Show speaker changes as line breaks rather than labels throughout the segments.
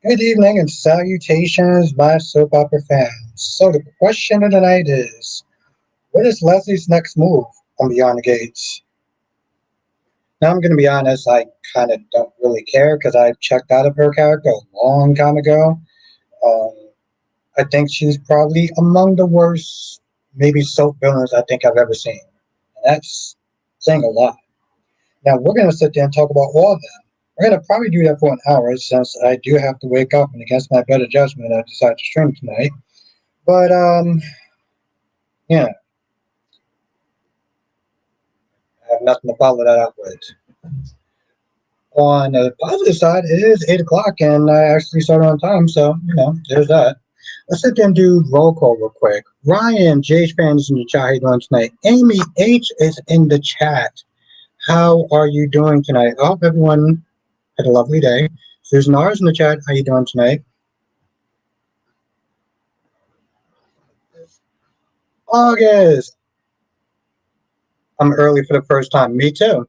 Good evening and salutations, my soap opera fans. So the question of the night is, what is Leslie's next move on Beyond the Gates? Now I'm going to be honest, I kind of don't really care because I checked out of her character a long time ago. Um, I think she's probably among the worst, maybe soap villains I think I've ever seen. And that's saying a lot. Now we're going to sit there and talk about all of them. We're going to probably do that for an hour since I do have to wake up and against my better judgment I decided to stream tonight. But yeah, I have nothing to follow that up with. On the positive side, it is 8 o'clock and I actually started on time, so there's that. Let's sit there and do roll call real quick. Ryan, JH fan is in the chat. How you doing tonight? Amy H is in the chat. How are you doing tonight? I hope everyone had a lovely day. Susan R is in the chat. How you doing tonight? August. I'm early for the first time. Me too.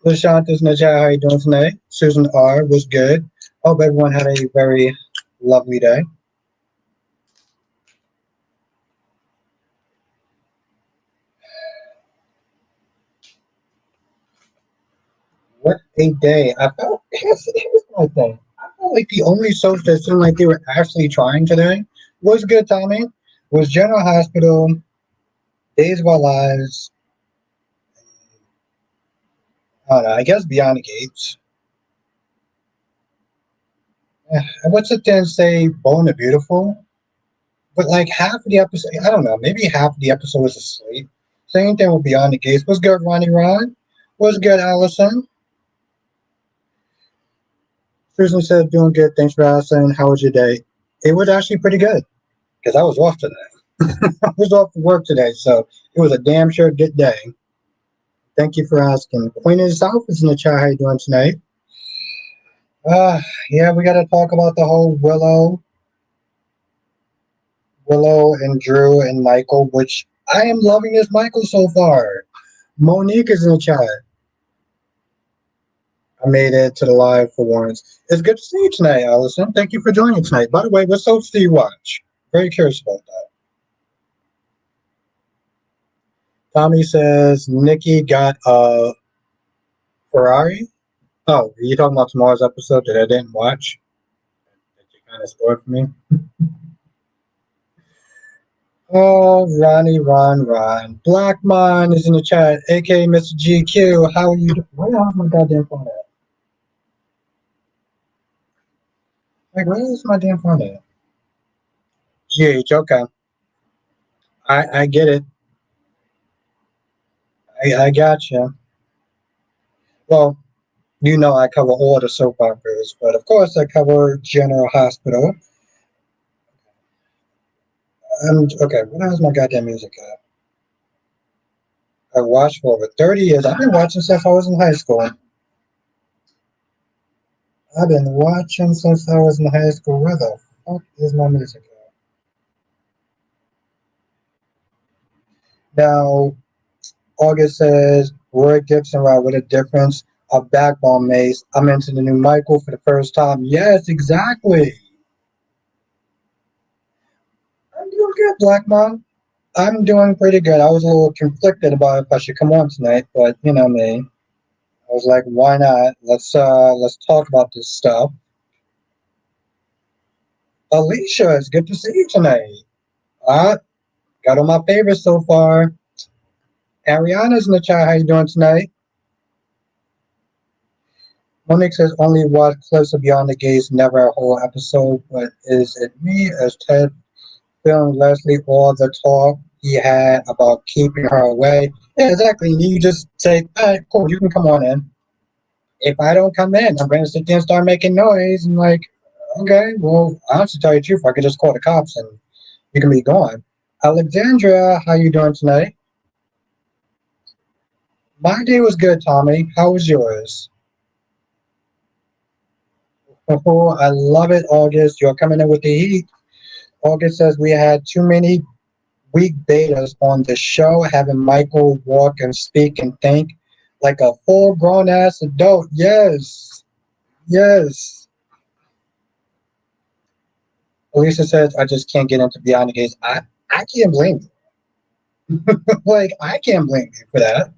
LaShanta's in the chat. How you doing tonight? Susan R was good. Hope everyone had a very lovely day. What a day. I felt, here's my thing. I felt like the only soaps that seemed like they were actually trying today was Good Tommy, was General Hospital, Days of Our Lives, I don't know, I guess Beyond the Gates. I would sit there and say Bold and the Beautiful, but like half of the episode, I don't know, maybe half of the episode was asleep. Same thing with Beyond the Gates. Was good, Ronnie Ron? Was good, Allison? Susan said, doing good. Thanks for asking. How was your day? It was actually pretty good because I was off today. I was off for work today, so it was a damn sure good day. Thank you for asking. Queen of the South is in the chat. How you doing tonight? Uh, yeah, we got to talk about the whole Willow and Drew and Michael, which I am loving this Michael so far. Monique is in the chat. I made it to the live for once. It's good to see you tonight, Allison. Thank you for joining tonight. By the way, what soaps do you watch? Very curious about that. Tommy says Nikki got a Ferrari. Oh, are you talking about tomorrow's episode that I didn't watch? That you kind of spoiled for me? Oh, Ron. Blackmon is in the chat, aka Mr. GQ. How are you doing? Where the hell's my goddamn phone at? Like, where is my damn phone at? GH, okay. I get it. I got you. Well, I cover all the soap operas, but of course I cover General Hospital. And okay, what has my goddamn music at? I watched for over 30 years. I've been watching since I was in high school. I've been watching since I was in high school. Where the fuck is my music at? Now, August says, Roy Gibson, right, what a difference. A backbone mace. I'm into the new Michael for the first time. Yes, exactly. I'm doing good, Black Mom. I'm doing pretty good. I was a little conflicted about if I should come on tonight, but you know me. I was like, why not? Let's talk about this stuff. Alicia, it's good to see you tonight. Got all my favorites so far. Ariana's in the chat. How you doing tonight? Monique says only watch clips of Beyond the Gates, never a whole episode. But is it me as Ted feeling Leslie all the talk he had about keeping her away? Yeah, exactly. You just say, all right, cool, you can come on in. If I don't come in, I'm going to sit there and start making noise. And like, okay, well, honestly, tell you the truth, I could just call the cops and you can be gone. Alexandra, how you doing tonight? My day was good, Tommy. How was yours? Oh, I love it, August. You're coming in with the heat. August says we had too many weak betas on the show, having Michael walk and speak and think like a full grown ass adult. Yes. Yes. Lisa says, I just can't get into Beyond the Gates. I can't blame you. Like, I can't blame you for that.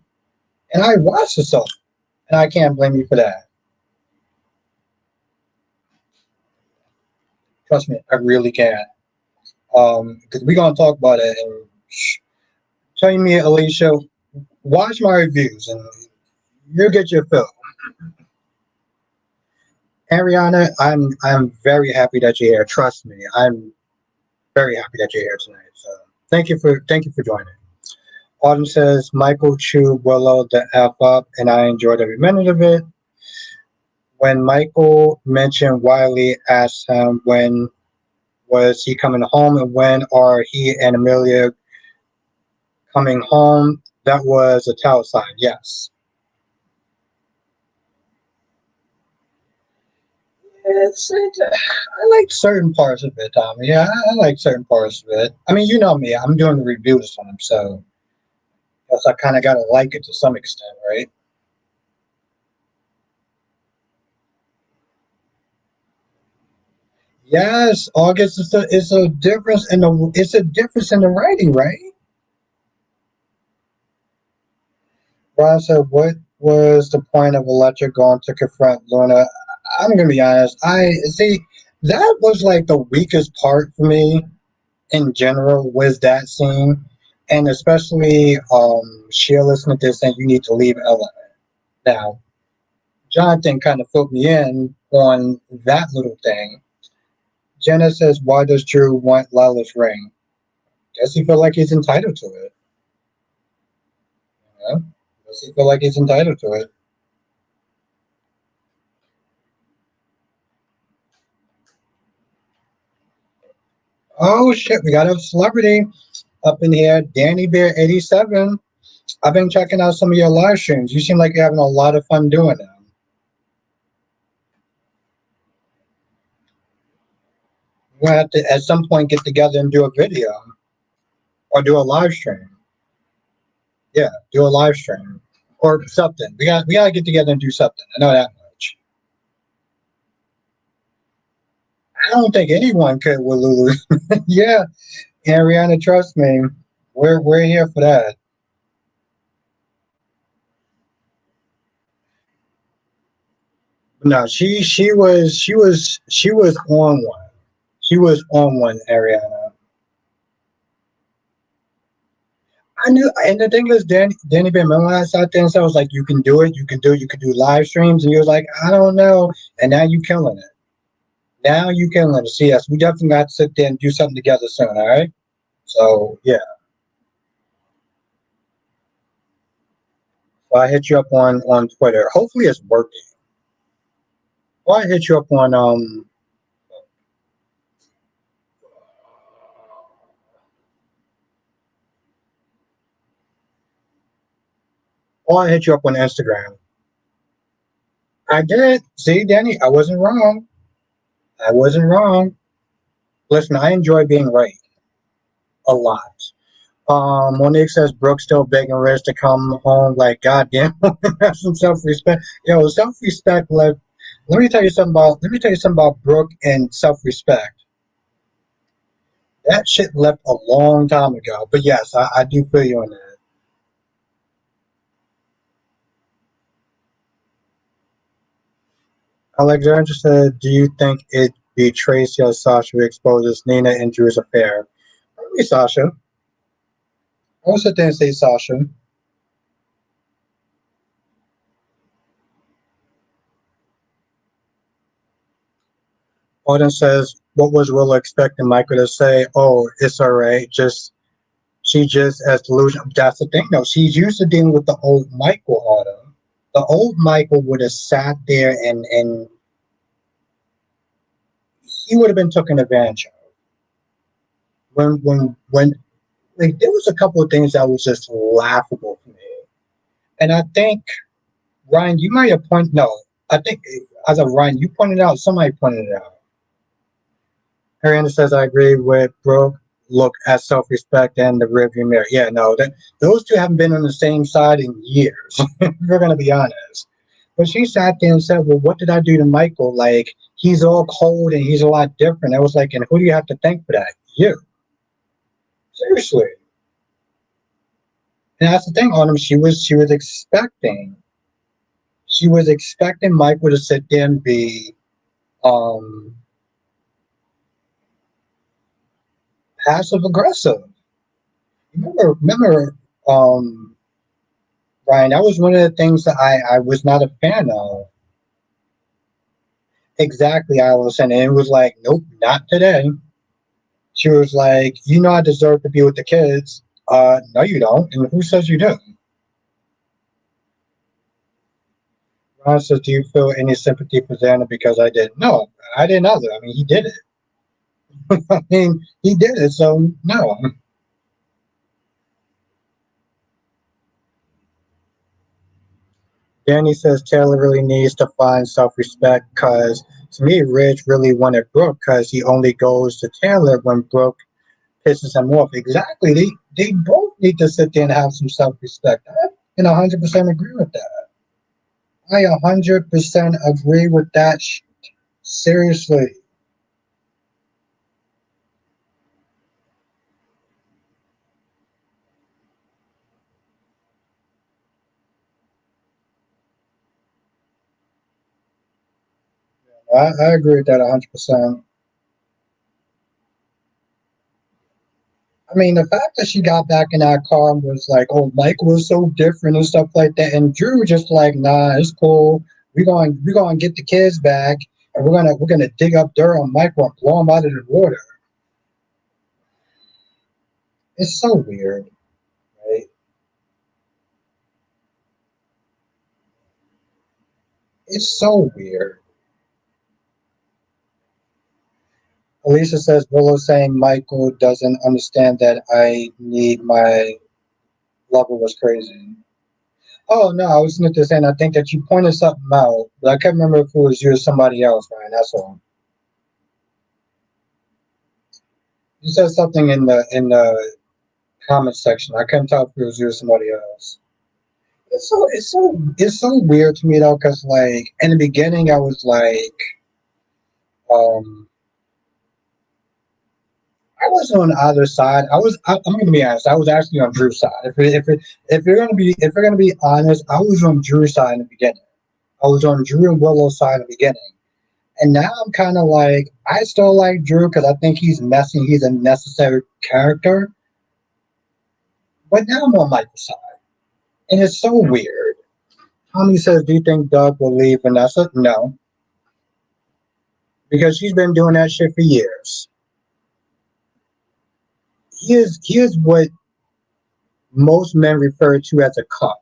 And I watched the show, and I can't blame you for that. Trust me, I really can't. Because we're going to talk about it. And tell me, Alicia, watch my reviews, and you'll get your fill. Ariana, I'm very happy that you're here. Trust me, I'm very happy that you're here tonight. So thank you for joining. Autumn says Michael chewed Willow the F up, and I enjoyed every minute of it. When Michael mentioned Wiley asked him when was he coming home and when are he and Amelia coming home, that was a tell sign. Yes. I like certain parts of it, Tommy. Yeah, I like certain parts of it. I mean, you know me. I'm doing the reviews on them, so guess I kind of gotta like it to some extent, right? Yes, August is a difference in the writing, right? Ron said, "What was the point of Electra going to confront Luna?" I'm gonna be honest. I see that was like the weakest part for me in general was that scene, and especially Sheila Smith is saying you need to leave LA. Now, Jonathan kind of filled me in on that little thing. Jenna says, "Why does Drew want Lila's ring?" Does he feel like he's entitled to it? Yeah. Does he feel like he's entitled to it? Oh shit, we got a celebrity up in here, Danny Bear 87. I've been checking out some of your live streams. You seem like you're having a lot of fun doing them. We're gonna have to at some point get together and do a video or do a live stream. Yeah, do a live stream or something. We gotta get together and do something. I know that much. I don't think anyone could with Lulu. Yeah, Ariana, trust me, we're here for that. No, she was on one. She was on one, Ariana. I knew, and the thing is, Danny Ben Melon out there and so I was like, you can do it, you can do it, you can do live streams, and you was like, I don't know, and now you killing it. Now you killing it. So yes, we definitely got to sit there and do something together soon. All right. So yeah, so I hit you up on Twitter. Hopefully it's working. Or I hit you up on or I hit you up on Instagram. I did. See, Danny, I wasn't wrong. I wasn't wrong. Listen, I enjoy being right a lot. Monique says Brooke's still begging Rich to come home. Like, goddamn, have some self-respect. Yo, self-respect. Let me tell you something about Brooke and self-respect. That shit left a long time ago. But yes, I do feel you on that. Alexandra said, "Do you think it be Tracy or Sasha who exposes Nina and Drew's affair?" Probably Sasha. I would sit there and say Sasha. Auden says, "What was Willow expecting Michael to say? Oh, it's all right. She just as delusional." That's the thing, though. She's used to dealing with the old Michael Autumn. The old Michael would have sat there and he would have been taken advantage of. When like there was a couple of things that was just laughable for me. And I think Ryan, you might have pointed no, I think as of Ryan, you pointed out, somebody pointed it out. Ariana says I agree with Brooke. Look at self respect and the rearview mirror. Yeah, no, that those two haven't been on the same side in years. If we're gonna be honest. But she sat there and said, "Well, what did I do to Michael? Like he's all cold and he's a lot different. It was like, and who do you have to thank for that? You. Seriously. And that's the thing on him. She was expecting Michael to sit there and be um passive aggressive. Remember, um, Ryan, that was one of the things that I was not a fan of. Exactly, I was saying, and it was like, nope, not today. She was like, you know, I deserve to be with the kids. No, you don't. And who says you do? Ron says, do you feel any sympathy for Xander because I did? No, I didn't either. I mean, he did it. I mean, he did it, so no. Danny says Taylor really needs to find self-respect because to me, Ridge really wanted Brooke because he only goes to Taylor when Brooke pisses him off. Exactly. They both need to sit there and have some self-respect. I 100% agree with that. I 100% agree with that. Seriously. I agree with that 100%. I mean, the fact that she got back in that car and was like, "Oh, Mike was so different" and stuff like that, and Drew was just like, "Nah, it's cool. We're gonna get the kids back, and we're gonna dig up dirt on Michael and blow him out of the water." It's so weird, right? It's so weird. Alicia says Willow saying Michael doesn't understand that I need my lover was crazy. Oh no, I was just saying I think that you pointed something out, but I can't remember if it was you or somebody else, Ryan. That's all. You said something in the comment section. I couldn't tell if it was you or somebody else. It's so weird to me though, because like in the beginning I was like, um, I wasn't on either side. I'm going to be honest. I was actually on Drew's side. If you're going to be honest, I was on Drew's side in the beginning. I was on Drew and Willow's side in the beginning, and now I'm kind of like I still like Drew because I think he's messy. He's a necessary character, but now I'm on Michael's side, and it's so weird. Tommy says, "Do you think Doug will leave Vanessa?" No, because she's been doing that shit for years. He is what most men refer to as a cuck.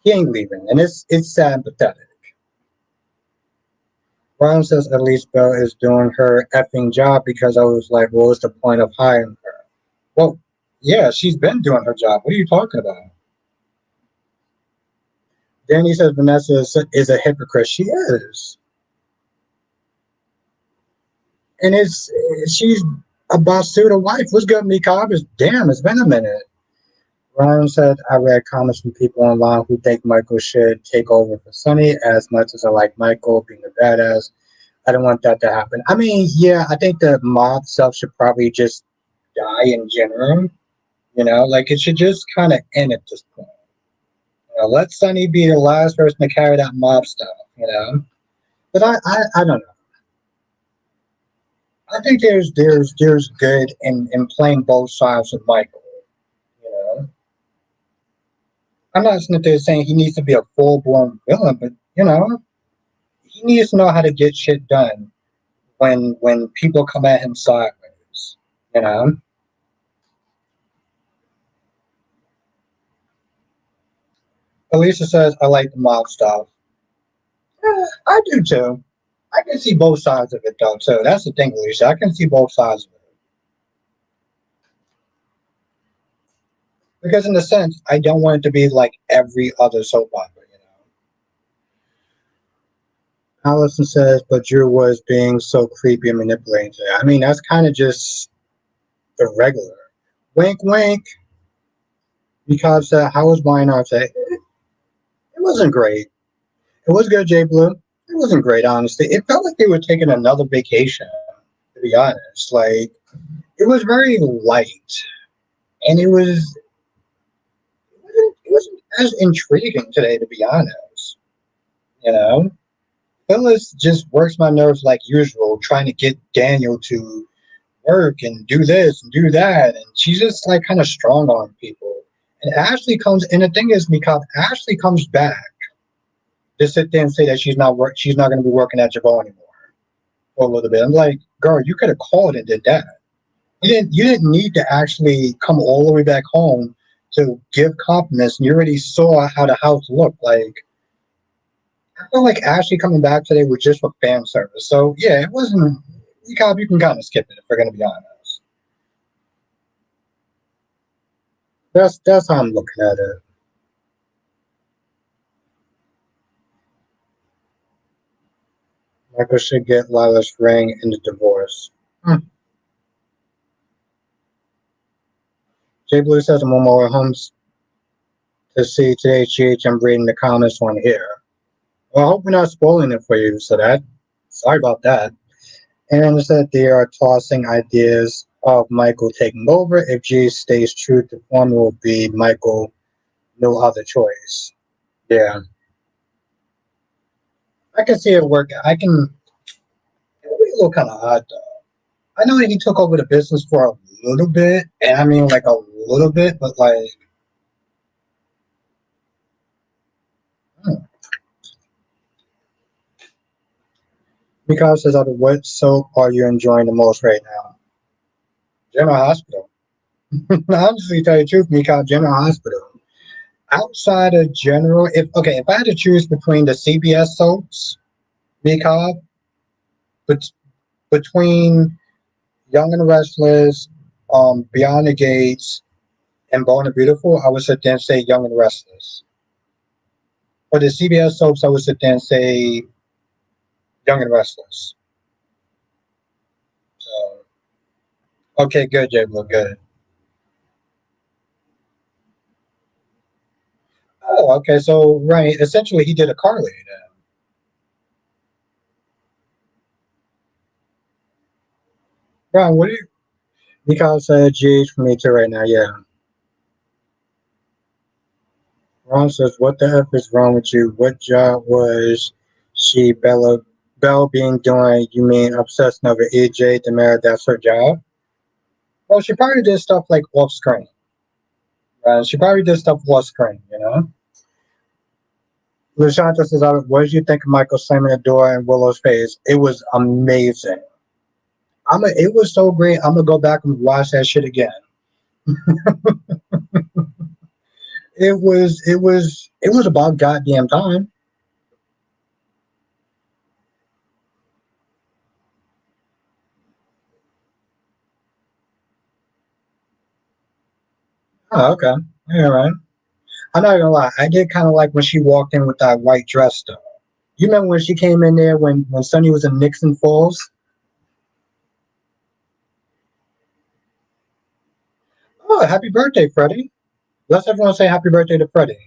He ain't leaving, and it's sad and pathetic. Brown says at least Belle is doing her effing job because I was like, what was the point of hiring her? Well, yeah, she's been doing her job. What are you talking about? Danny says Vanessa is a hypocrite. She is, and she's a Basuda wife. What's good, Mika? Damn, it's been a minute. Ryan said, I read comments from people online who think Michael should take over for Sonny as much as I like Michael being a badass. I don't want that to happen. I mean, yeah, I think the mob stuff should probably just die in general. Like it should just kind of end at this point. Let Sonny be the last person to carry that mob stuff. But I don't know. I think there's good in playing both sides of Michael. You know, I'm not saying he needs to be a full blown villain, but he needs to know how to get shit done when people come at him sideways. You know. Alicia says, I like the mob stuff. I do too. I can see both sides of it though too. That's the thing, Alicia. I can see both sides of it. Because in a sense, I don't want it to be like every other soap opera. Allison says, but Drew was being so creepy and manipulating today. I mean, that's kind of just the regular. Wink, wink. Because how was Brian today? It wasn't great. It was good, Jay Blue. It wasn't great, honestly. It felt like they were taking another vacation, to be honest. Like, it was very light, and it wasn't as intriguing today, to be honest. You know? Phyllis just works my nerves like usual, trying to get Daniel to work and do this and do that, and she's just like kind of strong on people. And Ashley comes, and the thing is, because Ashley comes back to sit there and say that she's not going to be working at Jabot anymore for a little bit. I'm like, girl, you could have called and did that. You didn't need to actually come all the way back home to give compliments, and you already saw how the house looked. Like, I feel like Ashley coming back today was just for fan service. So yeah, it wasn't. You can kind of skip it if we're going to be honest. That's how I'm looking at it. Michael should get Lila's ring in the divorce. Hmm. Jay Blue says I'm on my way home to see today's GH. I'm reading the comments on here. Well, I hope we're not spoiling it for you. So that, sorry about that. And said they are tossing ideas of Michael taking over. If G stays true to form, it will be Michael, no other choice. Yeah, I can see it work. It would be a little kind of odd though. I know that he took over the business for a little bit, and I mean like a little bit, but like, hmm. Because says, what soap are you enjoying the most right now? General Hospital. Honestly, tell you the truth, Mikal, General Hospital. Outside of General, if I had to choose between the CBS soaps, Mikal, but between Young and the Restless, Beyond the Gates, and Bold and Beautiful, I would sit there and say Young and the Restless. For the CBS soaps, I would sit there and say Young and the Restless. So, okay, good, Jay Blue, good. Oh, okay, so right, essentially he did a Carly then. Ron, what do you? Because GH for me too right now. Yeah, Ron says, "What the f is wrong with you? What job was she Belle being doing? You mean obsessing over EJ to marry? That's her job? Well, she probably did stuff like off screen. She probably did stuff off screen. You know." Lushanta says, "What did you think of Michael slamming the door in Willow's face? It was amazing. It was so great. I'm gonna go back and watch that shit again. It was about goddamn time. Oh, okay. All right. I'm not gonna lie. I did kind of like when she walked in with that white dress, though. You remember when she came in there when Sonny was in Nixon Falls? Oh, happy birthday, Freddie! Let's everyone say happy birthday to Freddie.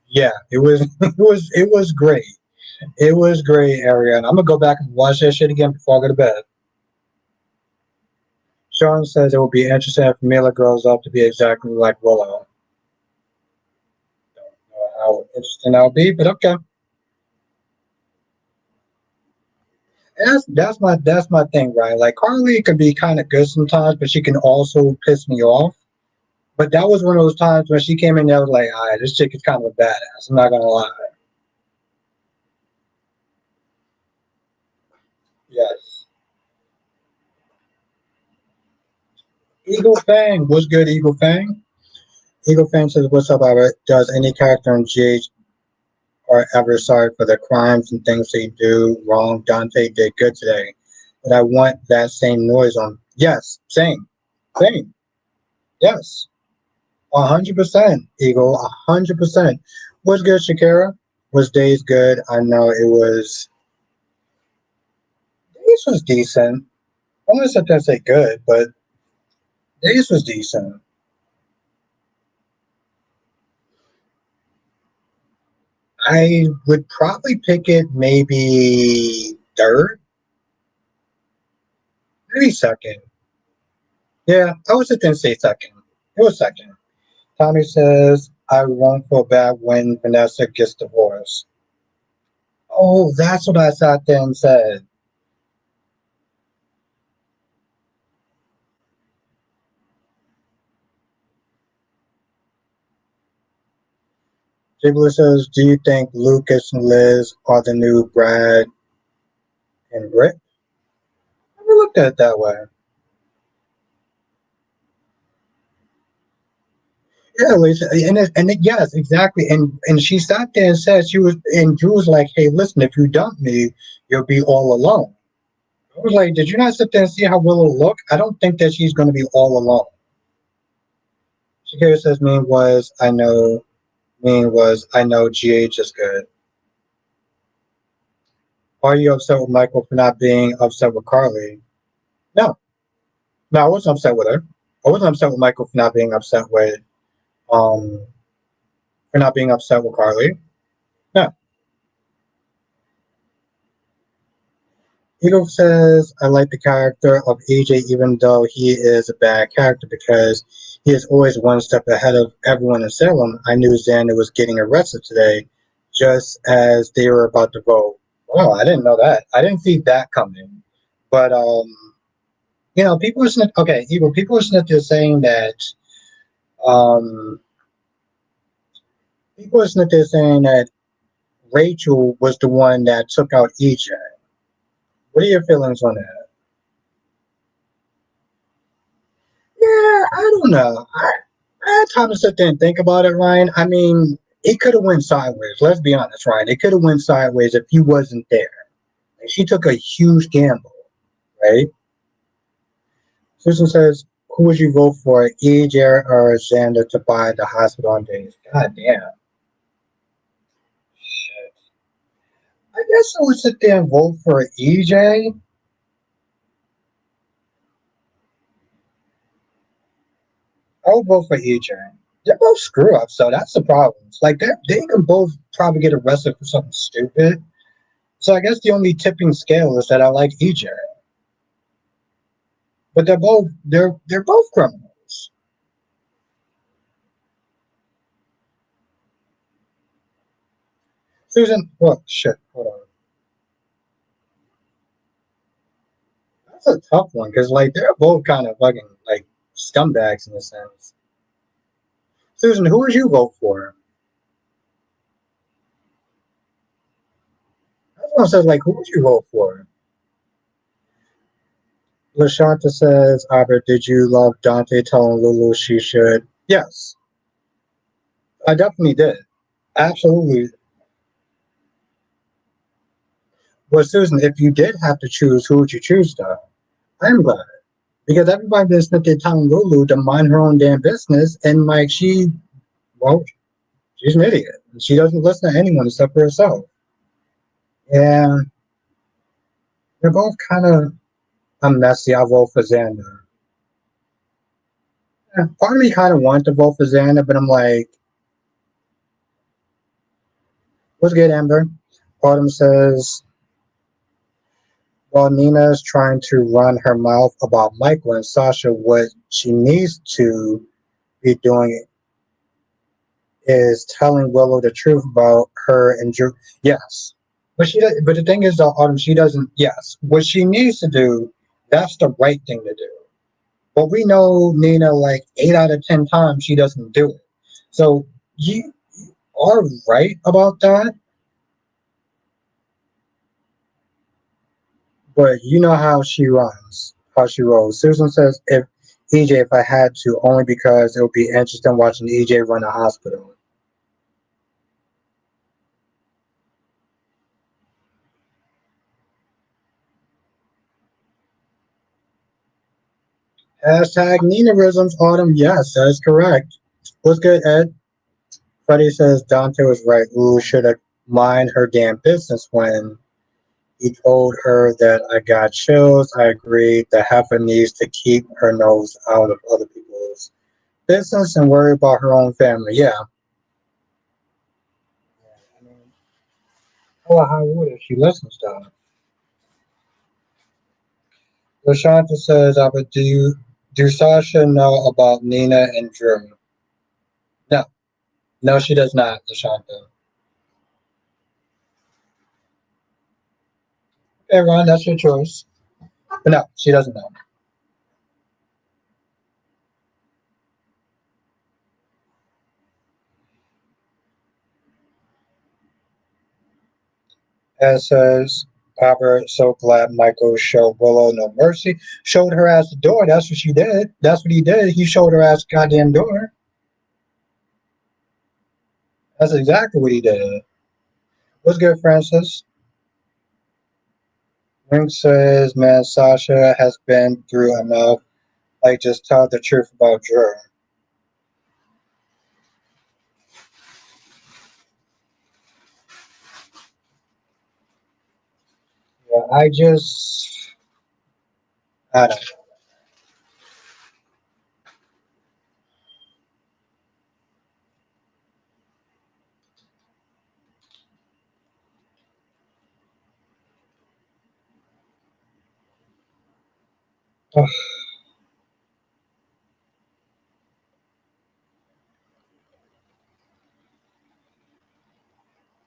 Yeah, it was it was great. It was great, Ariane. I'm gonna go back and watch that shit again before I go to bed. Sean says it will be interesting if Mila grows up to be exactly like Willow. Don't know how interesting that'll be, but okay. And that's my thing, right? Like Carly can be kind of good sometimes, but she can also piss me off. But that was one of those times when she came in there, I was like, all right, this chick is kind of a badass. I'm not gonna lie. Yes. Eagle Fang, what's good, Eagle Fang? Eagle Fang says, "What's up, Albert? Does any character in GH are ever sorry for the crimes and things they do wrong? Dante did good today, but I want that same noise on." Yes, same. Yes, 100%, Eagle, 100%. What's good, Shakira? Was Days good? I know it was. Days was decent. I'm gonna sit there and say good, but Days was decent. I would probably pick it maybe third, maybe second. Yeah, I was just gonna say second. It was second. Tommy says, I won't feel bad when Vanessa gets divorced. Oh, that's what I sat there and said. Jiggler says, do you think Lucas and Liz are the new Brad and Britt? I never looked at it that way. Yeah, Lisa, yes, exactly. And she sat there and said she was, and Drew was like, "Hey, listen, if you dump me, you'll be all alone." I was like, "Did you not sit there and see how Willow look? I don't think that she's going to be all alone." Shakira says, mean was, I know GH is good. Are you upset with Michael for not being upset with Carly? No, no, I wasn't upset with her. I wasn't upset with Michael um, for not being upset with Carly. No. Eagle says, I like the character of AJ even though he is a bad character because he is always one step ahead of everyone in Salem. I knew Xander was getting arrested today just as they were about to vote. Oh, I didn't know that. I didn't see that coming. But people are okay, Eagle, people are saying that um people are saying that Rachel was the one that took out EJ. What are your feelings on that? Yeah, I don't know. I had time to sit there and think about it, Ryan. I mean, it could have went sideways. Let's be honest, Ryan. It could have went sideways if you wasn't there. Like, she took a huge gamble, right? Susan says, "Who would you vote for, EJ or Xander, to buy the hospital on days?" God damn. Shit. I guess I would sit there and vote for EJ. I would vote for EJ. They're both screw ups, so that's the problem. It's like they can both probably get arrested for something stupid. So I guess the only tipping scale is that I like EJ. But they're both criminals. Susan, well, shit, hold on. That's a tough one because like they're both kind of fucking like scumbags in a sense. Susan, who would you vote for? That's what I said. Like, who would you vote for? Lashanta says, Albert, did you love Dante telling Lulu she should? Yes, I definitely did. Absolutely. Well, Susan, if you did have to choose, who would you choose, though? I'm glad. Because everybody been spent their time Lulu to mind her own damn business, and like well, she's an idiot. She doesn't listen to anyone except for herself. And they're both kind of a messy. I vote for Xander. Yeah, part of me kind of wanted to vote for Xander, but I'm like, what's good, Amber? Autumn says, while Nina's trying to run her mouth about Michael and Sasha, what she needs to be doing is telling Willow the truth about her and Drew. Yes, but she. But the thing is, though, Autumn, she doesn't. Yes, what she needs to do, that's the right thing to do. But we know Nina, like 8 out of 10 times, she doesn't do it. So you are right about that. But you know how she runs, how she rolls. Susan says, if EJ, if I had to, only because it would be interesting watching EJ run a hospital. Hashtag Ninarisms, Autumn. Yes, that is correct. What's good, Ed? Freddie says Dante was right. Lulu should have mind her damn business when he told her that I got chills. I agreed. The heifer needs to keep her nose out of other people's business and worry about her own family. Yeah. Oh, how would if she listens to him? Lashanta says, but do Sasha know about Nina and Drew? No, no, she does not, Lashanta. Okay, Ron, that's your choice. But no, she doesn't know. As says, Robert, so glad Michael showed Willow no mercy. Showed her ass the door. That's what she did. That's what he did. He showed her ass the goddamn door. That's exactly what he did. What's good, Francis? Ring says, man, Sasha has been through enough. Like, just tell the truth about Drew. Yeah, I don't know.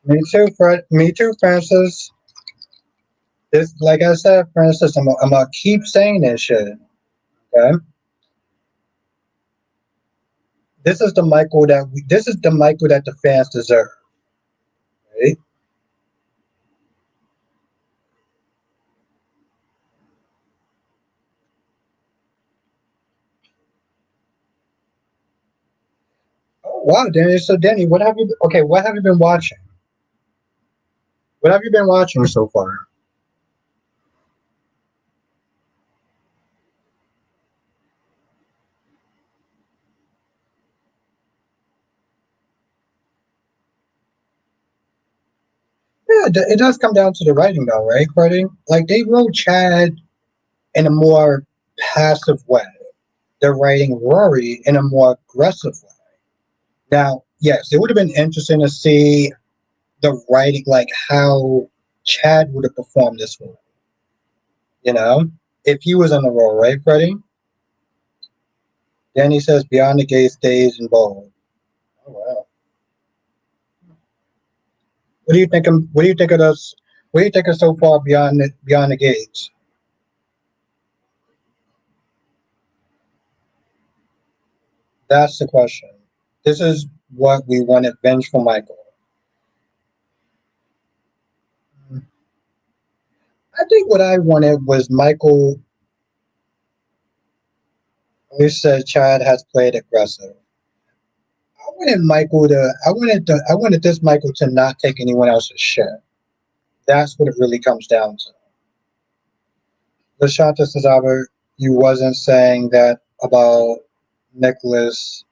Me too, Fred. Me too, Francis. This, like I said, Francis, I'm gonna keep saying this shit. Okay, this is the Michael that the fans deserve. Right? Oh, wow, Danny. So, Danny, what have you? Okay, what have you been watching? What have you been watching so far? Yeah, it does come down to the writing, though, right? Writing, like they wrote Chad in a more passive way. They're writing Rory in a more aggressive way. Now, yes, it would have been interesting to see the writing, like how Chad would have performed this role. You know, if he was on the role, right, Freddie? Then he says, "Beyond the Gate stays in bold." Oh wow. What do you think? What do you think of us? What do you think of so far beyond the gates? That's the question. This is what we wanted vengeful Michael. I think what I wanted was Michael. We said Chad has played aggressive. I wanted this Michael to not take anyone else's shit. That's what it really comes down to. Lashanta Sazaba, you wasn't saying that about Nicholas.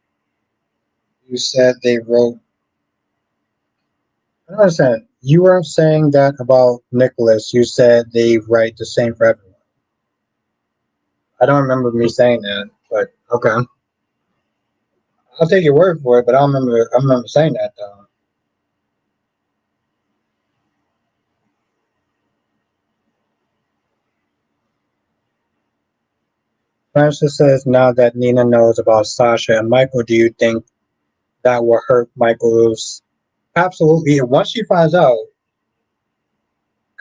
You said they wrote. I don't understand. You weren't saying that about Nicholas. You said they write the same for everyone. I don't remember me saying that, but okay. I'll take your word for it, but I don't remember. I remember saying that though. Francis says now that Nina knows about Sasha and Michael, do you think that will hurt Michael's? Absolutely. Once she finds out,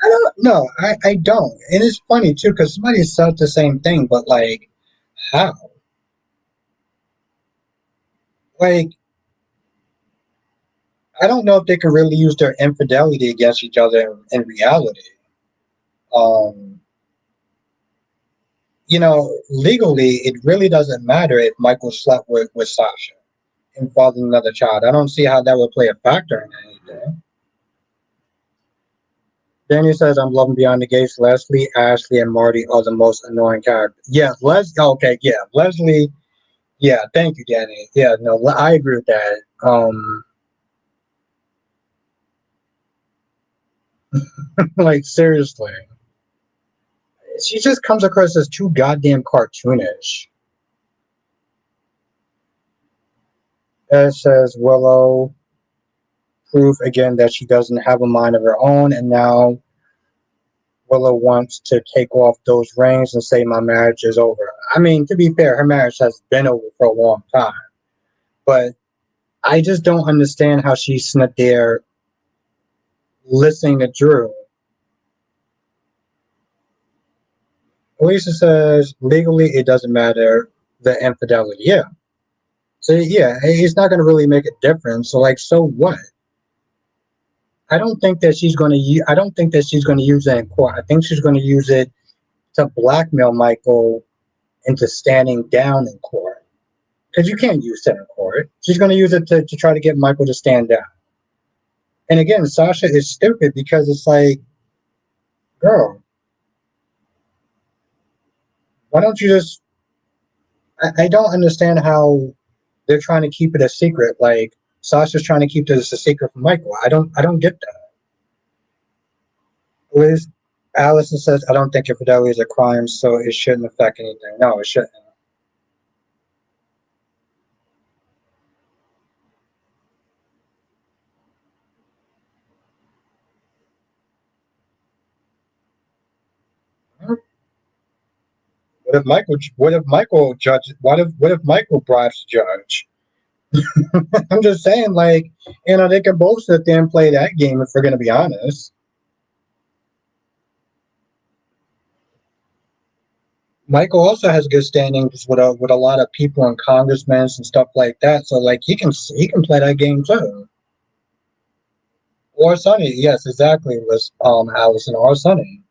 I don't know. I don't. And it's funny too because somebody said the same thing, but like, how? Like, I don't know if they could really use their infidelity against each other in reality. Um, legally, it really doesn't matter if Michael slept with Sasha and fathered another child. I don't see how that would play a factor in anything. Danny says, I'm loving Beyond the Gates. Leslie, Ashley, and Marty are the most annoying characters. Yeah, okay, yeah. Leslie, yeah, thank you, Danny. Yeah, no, I agree with that. Like, seriously. She just comes across as too goddamn cartoonish. It says Willow. proof again that she doesn't have a mind of her own, and now Willow wants to take off those rings and say my marriage is over. I mean, to be fair, her marriage has been over for a long time, but I just don't understand how she's not there listening to Drew. Lisa says legally it doesn't matter the infidelity. Yeah. So yeah, it's not going to really make a difference. So like, so what? I don't think that she's going to. I don't think that she's going to use it in court. I think she's going to use it to blackmail Michael into standing down in court. Because you can't use that in court. She's going to use it to try to get Michael to stand down. And again, Sasha is stupid because it's like, girl, why don't you just? I don't understand how they're trying to keep it a secret. Like Sasha's trying to keep this a secret from Michael. I don't get that. Liz Allison says, I don't think infidelity is a crime, so it shouldn't affect anything. No, it shouldn't. What if Michael judge? What if Michael bribes the judge? I'm just saying, like, they can both sit there and play that game if we're going to be honest. Michael also has good standings with a lot of people and congressmen and stuff like that. So like he can play that game too. Or Sonny, yes, exactly. Was Allison or Sonny?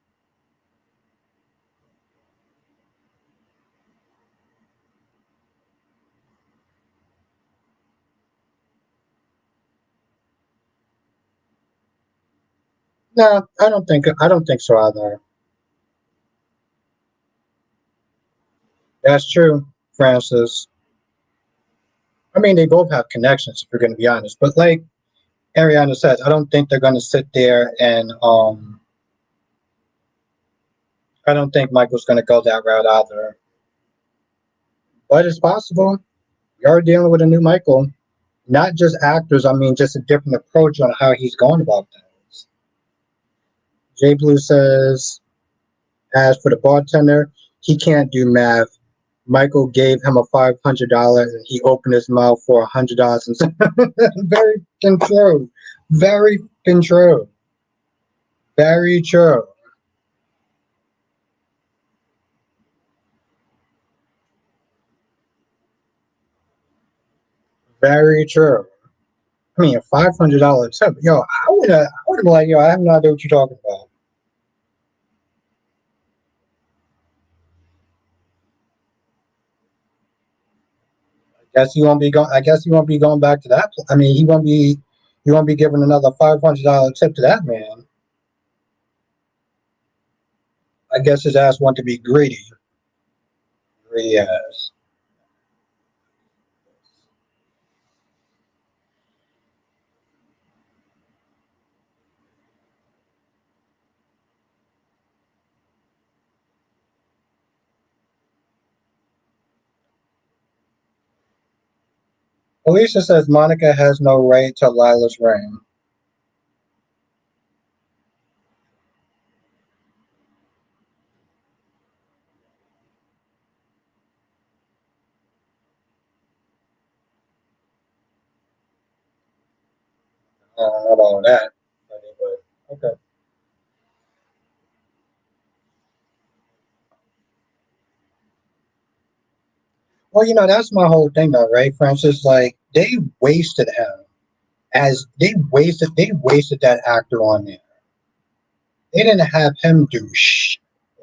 No, I don't think so either. That's true, Francis. I mean, they both have connections if we're going to be honest. But like Ariana says, I don't think they're going to sit there and I don't think Michael's going to go that route either. But it's possible. We are dealing with a new Michael. Not just actors, I mean, just a different approach on how he's going about things. Jay Blue says, as for the bartender, he can't do math. Michael gave him a $500 and he opened his mouth for $100 and said, very true. Very true. Very true. Very true. I mean, a $500 tip. Yo, I would have been like, yo, I have no idea what you're talking about. I guess he won't be going back to that. I mean, he won't be giving another $500 tip to that man. I guess his ass want to be greedy. Greedy ass. Alicia says Monica has no right to Lila's ring. I don't know about that. But okay. Well, that's my whole thing though, right, Francis? Like they wasted him as they wasted that actor on there. They didn't have him do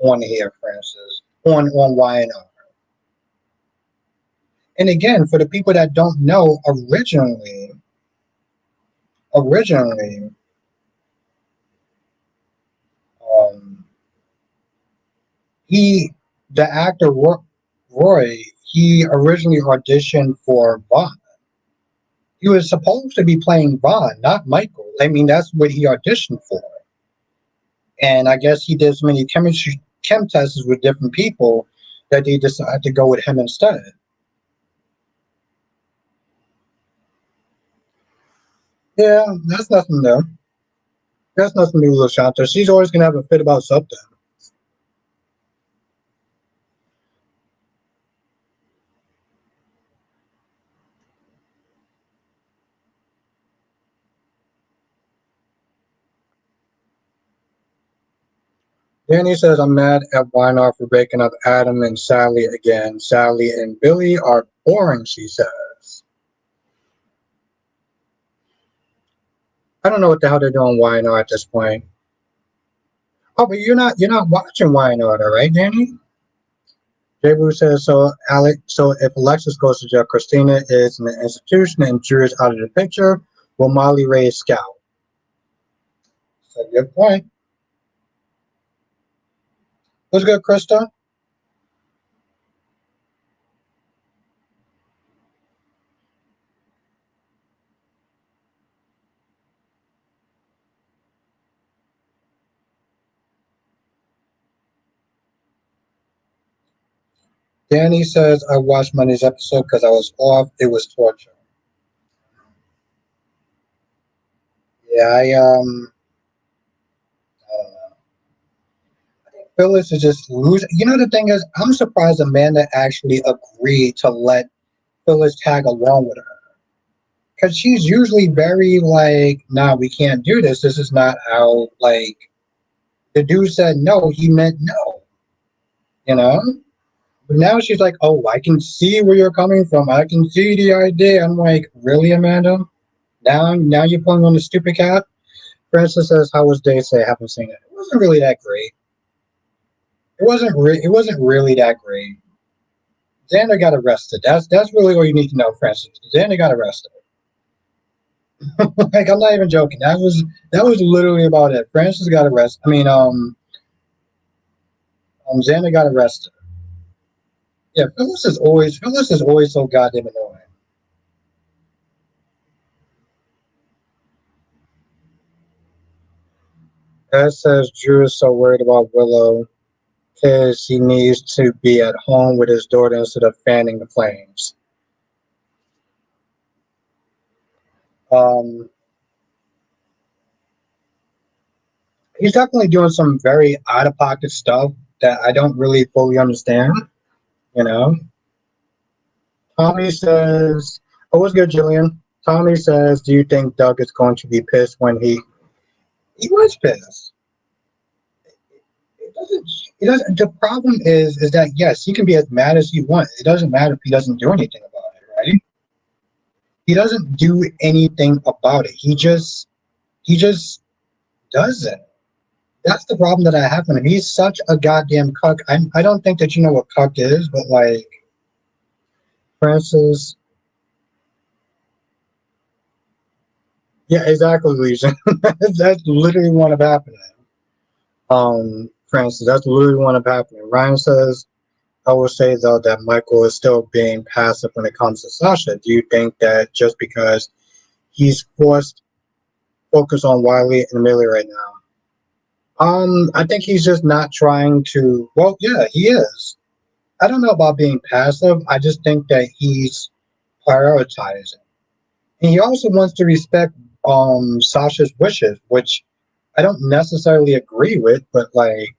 on here, Francis, on YNO. And again, for the people that don't know, originally, um, he, the actor Roy, he originally auditioned for Vaughn. He was supposed to be playing Vaughn, not Michael. I mean, that's what he auditioned for. And I guess he did so many chem tests with different people that they decided to go with him instead. Yeah, that's nothing new. That's nothing new, LaShanta. She's always gonna have a fit about something. Danny says, I'm mad at Weinar for breaking up Adam and Sally again. Sally and Billy are boring, she says. I don't know what the hell they're doing Weinar at this point. Oh, but you're not watching Weinar, right, Danny? J Boo says, so if Alexis goes to jail, Christina is in the institution and Drew is out of the picture, will Molly raise Scout? That's a good point. What's good, Krista? Danny says, I watched Monday's episode because I was off. It was torture. Yeah, Phyllis is just losing. You know, the thing is, I'm surprised Amanda actually agreed to let Phyllis tag along with her. Because she's usually very like, nah, we can't do this. This is not how, like, the dude said no, he meant no, you know? But now she's like, oh, I can see where you're coming from. I can see the idea. I'm like, really, Amanda? Now you're pulling on the stupid cat? Francis says, how was Day Say? I haven't seen it. It wasn't really that great. It wasn't really that great. Xander got arrested. That's really all you need to know, Francis. Xander got arrested. Like I'm not even joking. That was literally about it. Francis got arrested. Xander got arrested. Yeah, Phyllis is always so goddamn annoying. Ed says Drew is so worried about Willow because he needs to be at home with his daughter instead of fanning the flames. Um, he's definitely doing some very out of pocket stuff that I don't really fully understand. You know, Tommy says, "Oh, what's good, Jillian?" Tommy says, "Do you think Doug is going to be pissed when he was pissed?" It doesn't. It doesn't. The problem is that yes, he can be as mad as he wants. It doesn't matter if he doesn't do anything about it, right? He doesn't do anything about it. He just doesn't. That's the problem that I have with him. He's such a goddamn cuck. I don't think that you know what cuck is, but like Francis. Yeah, exactly, Lisa. That's literally what have happened. Francis, that's literally what have happened. Ryan says, I will say though that Michael is still being passive when it comes to Sasha. Do you think that just because he's forced focus on Wiley and Amelia right now? I think he's just not trying to. Well, yeah, he is. I don't know about being passive. I just think that he's prioritizing. And he also wants to respect Sasha's wishes, which I don't necessarily agree with, but like,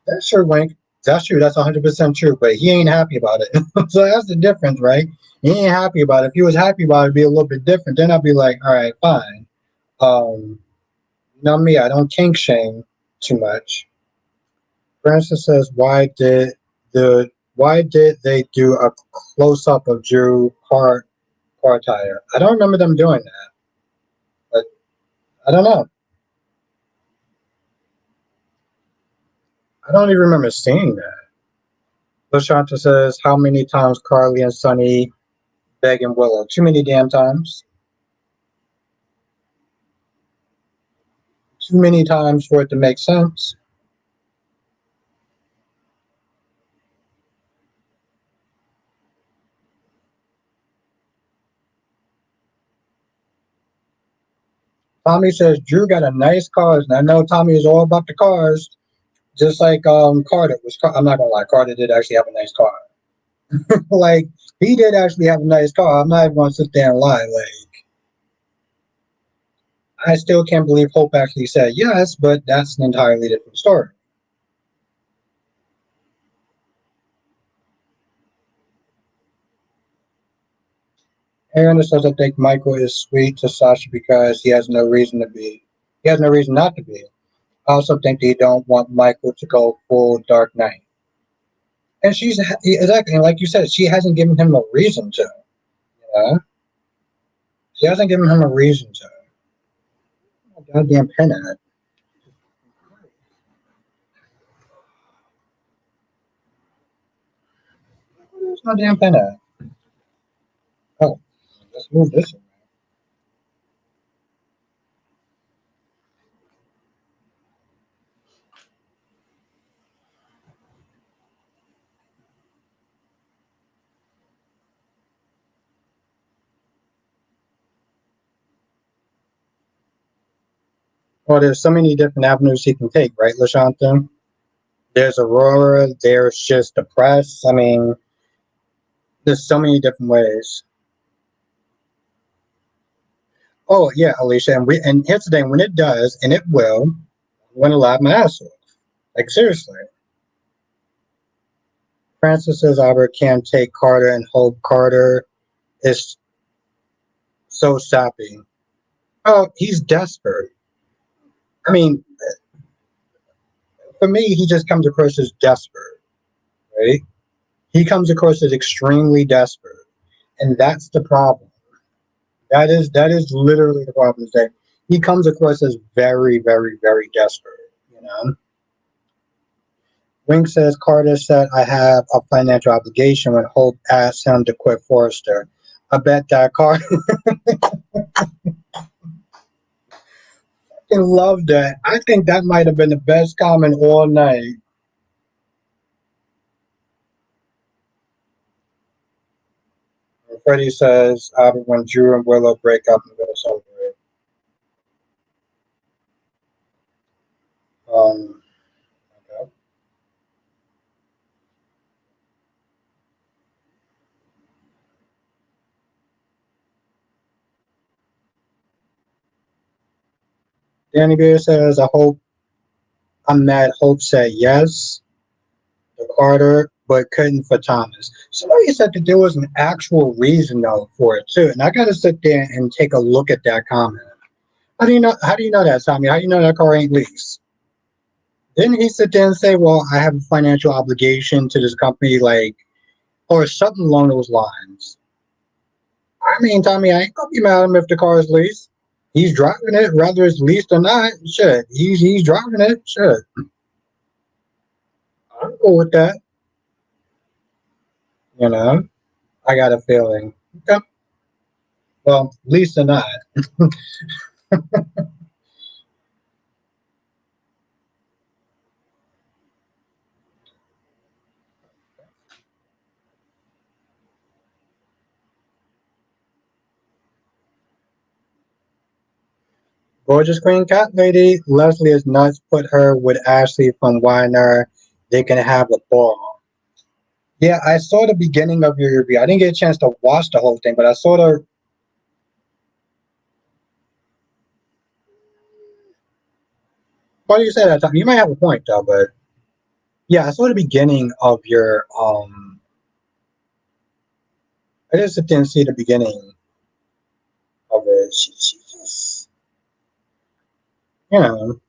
that's true, Wink. That's true. That's 100% true. But he ain't happy about it. So that's the difference, right? He ain't happy about it. If he was happy about it, it'd be a little bit different. Then I'd be like, all right, fine. Um, Not me. I don't kink shame too much. Francis says, why did they do a close up of Drew car tire? I don't remember them doing that, but I don't know. I don't even remember seeing that. Lashanta says, how many times Carly and Sonny begging Willow? Too many damn times. Too many times for it to make sense. Tommy says Drew got a nice car, and I know Tommy is all about the cars, just like Carter was. I'm not gonna lie, Carter did actually have a nice car. Like, he did actually have a nice car. I'm not even going to sit there and lie. Like, I still can't believe Hope actually said yes, but that's an entirely different story. Aaron says, I think Michael is sweet to Sasha because he has no reason to be. He has no reason not to be. I also think they don't want Michael to go full Dark Knight. And she's exactly like you said, she hasn't given him a reason to. Yeah, she hasn't given him a reason to. Goddamn pen at. Where's my damn pen at? Oh, let's move this one. Well, there's so many different avenues he can take, right, LaShanta? There's Aurora. There's just the press. I mean, there's so many different ways. Oh yeah, Alicia, and here's the thing: when it does, and it will, I'm gonna laugh my ass off. Like seriously. Francis says Albert can't take Carter and Hope. Carter is so sappy. Oh, he's desperate. I mean, for me, he just comes across as desperate, right? He comes across as extremely desperate, and that's the problem. That is literally the problem. Is that he comes across as very, very, very desperate. You know. Wink says Carter said I have a financial obligation when Hope asked him to quit Forrester. I bet that Carter loved that. I think that might have been the best comment all night. Freddie says when Drew and Willow break up, I'm gonna celebrate. Um, okay. Danny Bear says I'm mad Hope said yes to Carter, but couldn't for Thomas. Somebody said that there was an actual reason though for it too, and I gotta sit there and take a look at that comment. How do you know? How do you know that, Tommy? How do you know that car ain't leased? Didn't he sit there and say, "Well, I have a financial obligation to this company," like, or something along those lines? I mean, Tommy, I ain't gonna be mad at him if the car is leased. He's driving it, whether it's leased or not. Shit, he's driving it. Shit, I'm cool with that. You know, I got a feeling. Okay. Well, leased or not. Gorgeous Queen Cat Lady, Leslie is nuts. Put her with Ashley from Weiner. They can have a ball. Yeah, I saw the beginning of your review. I didn't get a chance to watch the whole thing, but I saw the. What do you say that time? You might have a point though, but yeah, I saw the beginning of your. I just didn't see the beginning of it. She just, you know.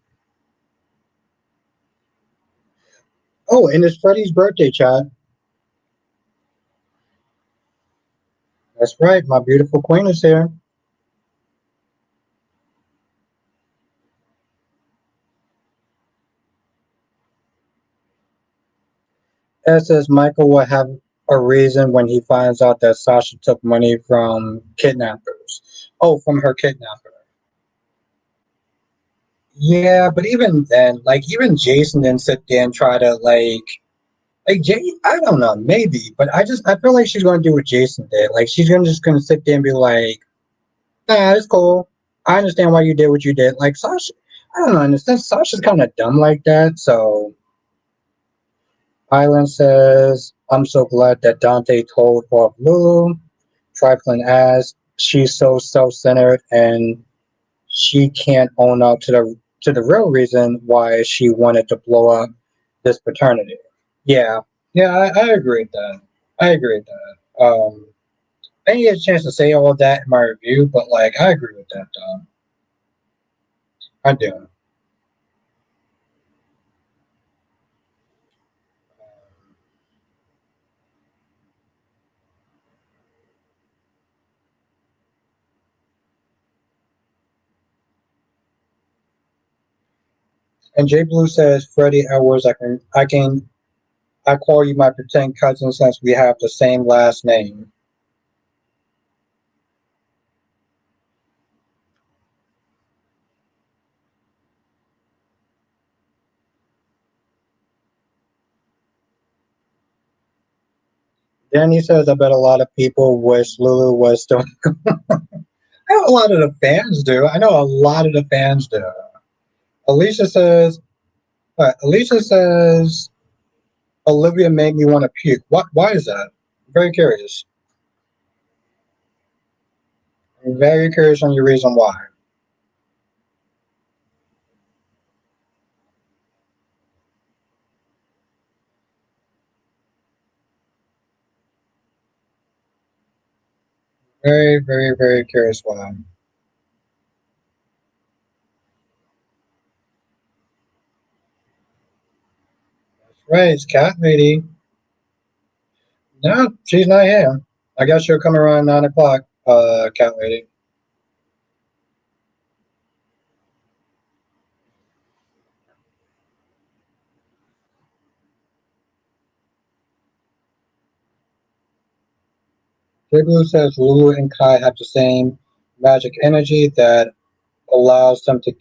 Oh, and it's Freddie's birthday, Chad. That's right. My beautiful queen is here. Ed says Michael will have a reason when he finds out that Sasha took money from kidnappers. Oh, from her kidnapper. Yeah, but even then, like even Jason didn't sit there and try to like Jay. I don't know, maybe, but I feel like she's gonna do what Jason did. Like she's gonna just gonna sit there and be like, nah, it's cool. I understand why you did what you did. Like Sasha, I don't know. In a sense, Sasha's kind of dumb like that. So Island says I'm so glad that Dante told off Lulu, trifling as she's so self-centered and she can't own up to the real reason why she wanted to blow up this paternity. Yeah, yeah, I agree with that. I agree with that. I didn't get a chance to say all of that in my review, but like I agree with that. I do. And Jay Blue says, Freddie Edwards, I call you my pretend cousin since we have the same last name. Then he says, I bet a lot of people wish Lulu was still. I know a lot of the fans do. I know a lot of the fans do. Alicia says, Alicia says, Olivia made me want to puke. What? Why is that? I'm very curious. I'm very curious on your reason why. Very, very, very curious why. Right, it's Cat Lady. No, she's not here. I guess she'll come around 9 o'clock. Cat Lady. Blue says Lulu and Kai have the same magic energy that allows them to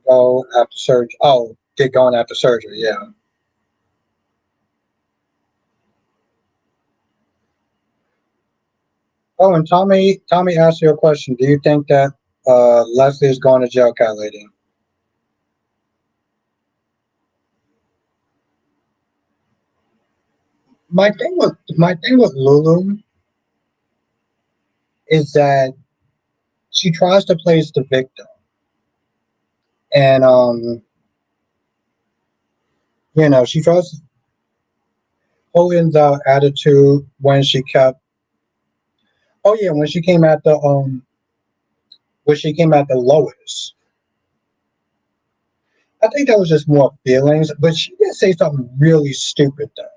go after surgery. Oh, get going after surgery. Yeah. Oh, and Tommy asked you a question. Do you think that Leslie is going to jail, Cat Lady? My thing with Lulu is that she tries to play as the victim, and she tries holding the attitude when she kept. Oh yeah, when she came at the lowest. I think that was just more feelings, but she did say something really stupid though.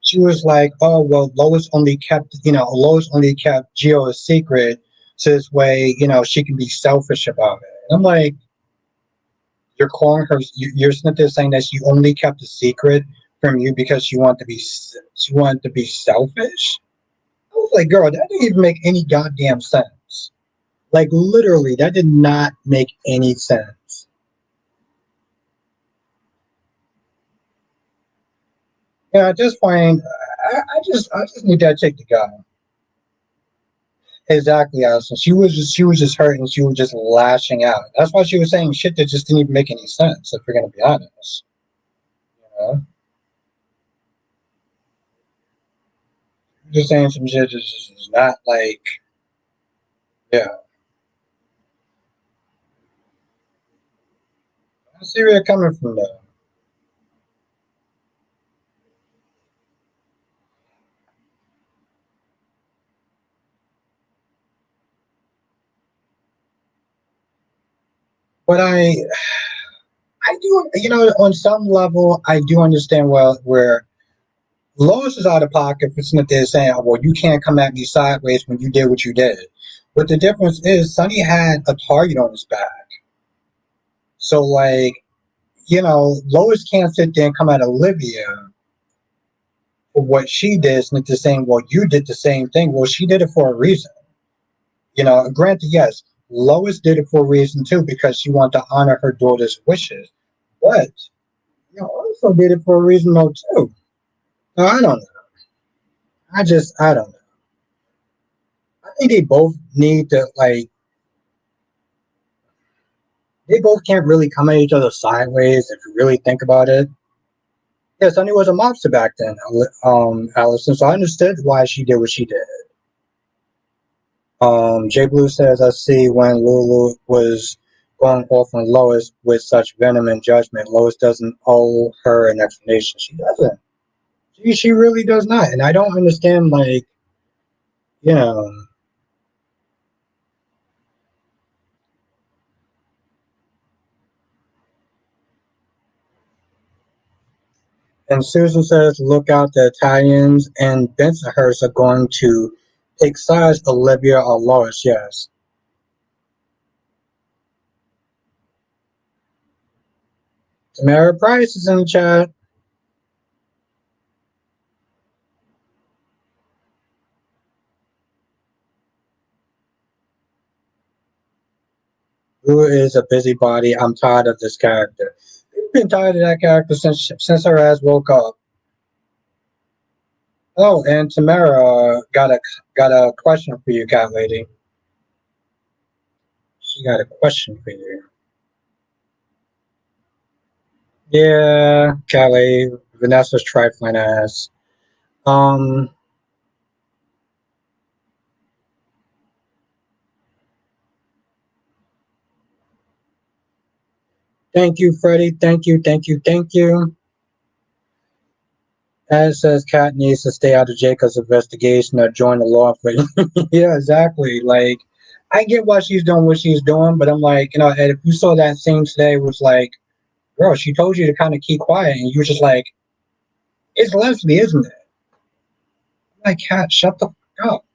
She was like, "Oh well, Lois only kept Gio a secret, so this way, she can be selfish about it." And I'm like, "You're calling her? You're sitting there saying that she only kept a secret from you because she wanted to be selfish?" I was like, "Girl, that didn't even make any goddamn sense. Like literally, that did not make any sense." Yeah, at this point, I just need that chick to go. Exactly, Allison. She was just hurting. She was just lashing out. That's why she was saying shit that just didn't even make any sense. If we're gonna be honest, you know, just saying some shit just is not like, yeah. I see where you're coming from though, but I do, on some level, I do understand where Lois is out of pocket for sitting there saying, "Well, you can't come at me sideways when you did what you did." But the difference is, Sonny had a target on his back, so like, Lois can't sit there and come at Olivia for what she did, and it's saying, "Well, you did the same thing." Well, she did it for a reason. Granted, yes, Lois did it for a reason too because she wanted to honor her daughter's wishes, but also did it for a reason though too. So I don't know. I don't know. I think they both need to like they both can't really come at each other sideways if you really think about it. Yeah, Sunny was a mobster back then, Allison. So I understood why she did what she did. Jay Blue says, I see when Lulu was going off on Lois with such venom and judgment. Lois doesn't owe her an explanation. She doesn't. She really does not. And I don't understand, like, you know. And Susan says, look out, the Italians and Bensonhurst are going to take sides, Olivia or Lois. Yes. Tamara Price is in the chat. Who is a busybody? I'm tired of this character. I've been tired of that character since her ass woke up. Oh, and Tamara got a question for you, cat lady. She got a question for you. Yeah, cat lady. Vanessa's trifling ass. Um, thank you, Freddie. Thank you, thank you, thank you. As says, Cat needs to stay out of Jacob's investigation or join the law enforcement. Yeah, exactly. Like, I get why she's doing what she's doing, but I'm like, and if you saw that scene today, it was like, girl, she told you to kind of keep quiet, and you were just like, it's Leslie, isn't it? I'm like, Cat, shut the fuck up.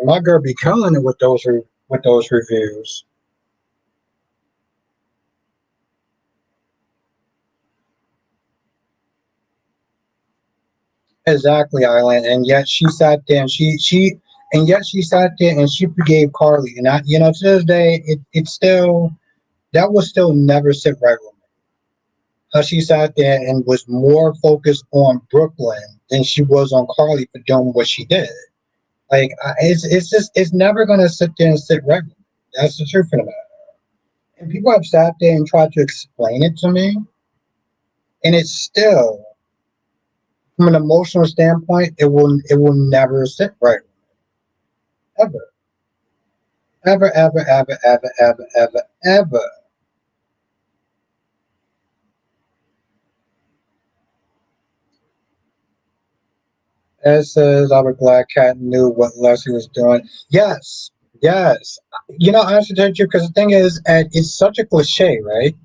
My girl be killing it with those reviews. Exactly, Island. And yet she sat there and she sat there and she forgave Carly. And to this day, it still that will still never sit right with me. How she sat there and was more focused on Brooklyn than she was on Carly for doing what she did. Like it's never gonna sit there and sit right with me. That's the truth of the matter. And people have sat there and tried to explain it to me, and it's still, from an emotional standpoint, it will never sit right ever, ever, ever, ever, ever, ever, ever, ever. As says, our black cat knew what Leslie was doing. Yes, yes. I should tell you because the thing is, and it's such a cliche, right?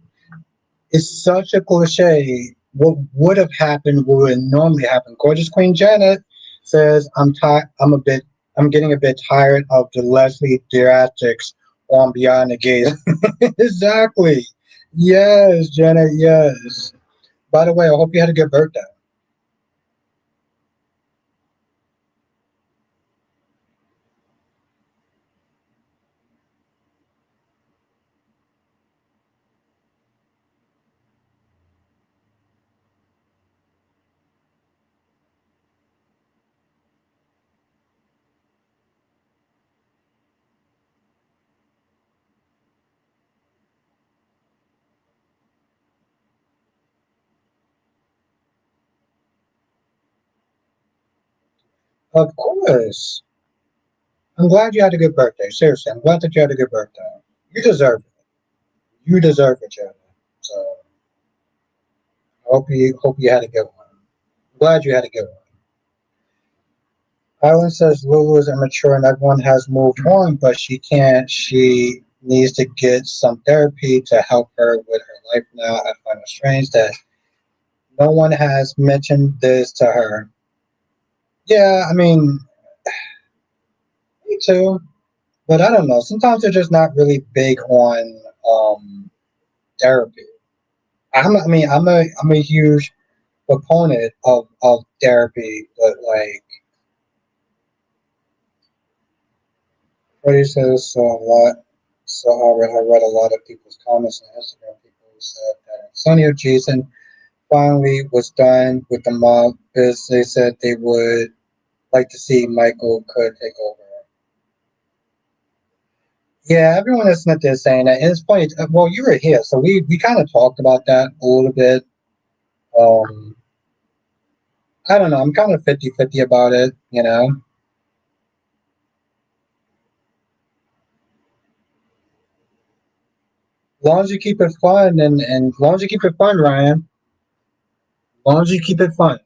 It's such a cliche. What would have happened would normally happen. Gorgeous Queen Janet says, "I'm tired. I'm getting a bit tired of the Leslie theatrics on Beyond the Gate." Exactly. Yes, Janet. Yes. By the way, I hope you had a good birthday. Of course. I'm glad you had a good birthday. Seriously, I'm glad that you had a good birthday. You deserve it. You deserve it, Janet. So I hope you had a good one. I'm glad you had a good one. Island says Lulu is immature and everyone has moved on, but she can't. She needs to get some therapy to help her with her life now. I find it strange that no one has mentioned this to her. Yeah, I mean, me too. But I don't know. Sometimes they're just not really big on therapy. I'm a huge proponent of therapy, but like Freddie says, so a lot. So I read a lot of people's comments on Instagram. People who said that Antonio Jason finally was done with the mob because they said they would like to see Michael could take over. Yeah, everyone is not there saying that. And it's funny. Well, you were here, so we kind of talked about that a little bit. Um, I don't know. I'm kind of 50-50 about it, you know. As long as you keep it fun and as long as you keep it fun, Ryan. As long as you keep it fun.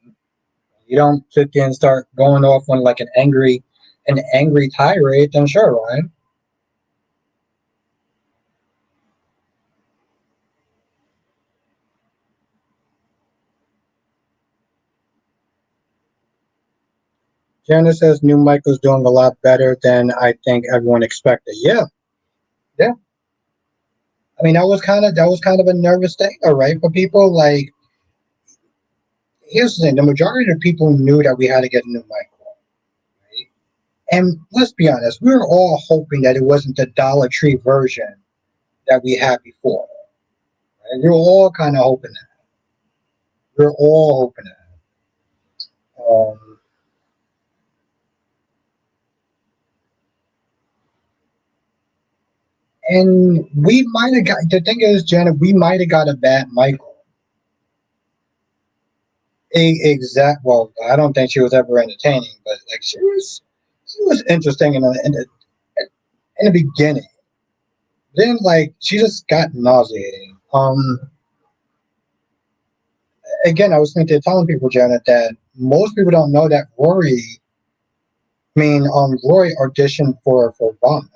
You don't sit there and start going off on like an angry tirade, then sure, Ryan. Janice says new Michael's doing a lot better than I think everyone expected. Yeah, yeah. I mean that was kind of a nervous thing, all right, for people. Like here's the thing: the majority of people knew that we had to get a new Michael, right? And let's be honest, we were all hoping that it wasn't the Dollar Tree version that we had before. Right? We were all kind of hoping that. We were all hoping that. And we might have got the thing is, Janet, we might have got a bad Michael. Well, I don't think she was ever entertaining, but like she was interesting in the beginning. Then like she just got nauseating. Again, I was thinking telling people, Janet, that most people don't know that Roy auditioned for Bond.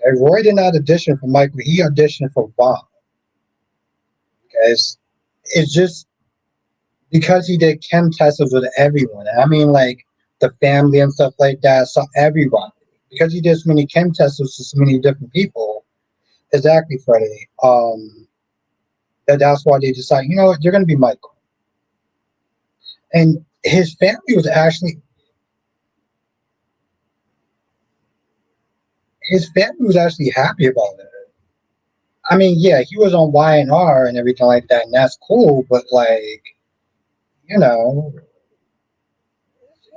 Okay? Roy did not audition for Michael. He auditioned for Bond. Okay? It's just because he did chem tests with everyone. I mean, like the family and stuff like that. So everybody, because he did so many chem tests with so many different people. Exactly, Freddie. That's why they decided, you know what, you're going to be Michael. And his family was actually happy about it. I mean, yeah, he was on YNR and everything like that, and that's cool. But like, you know,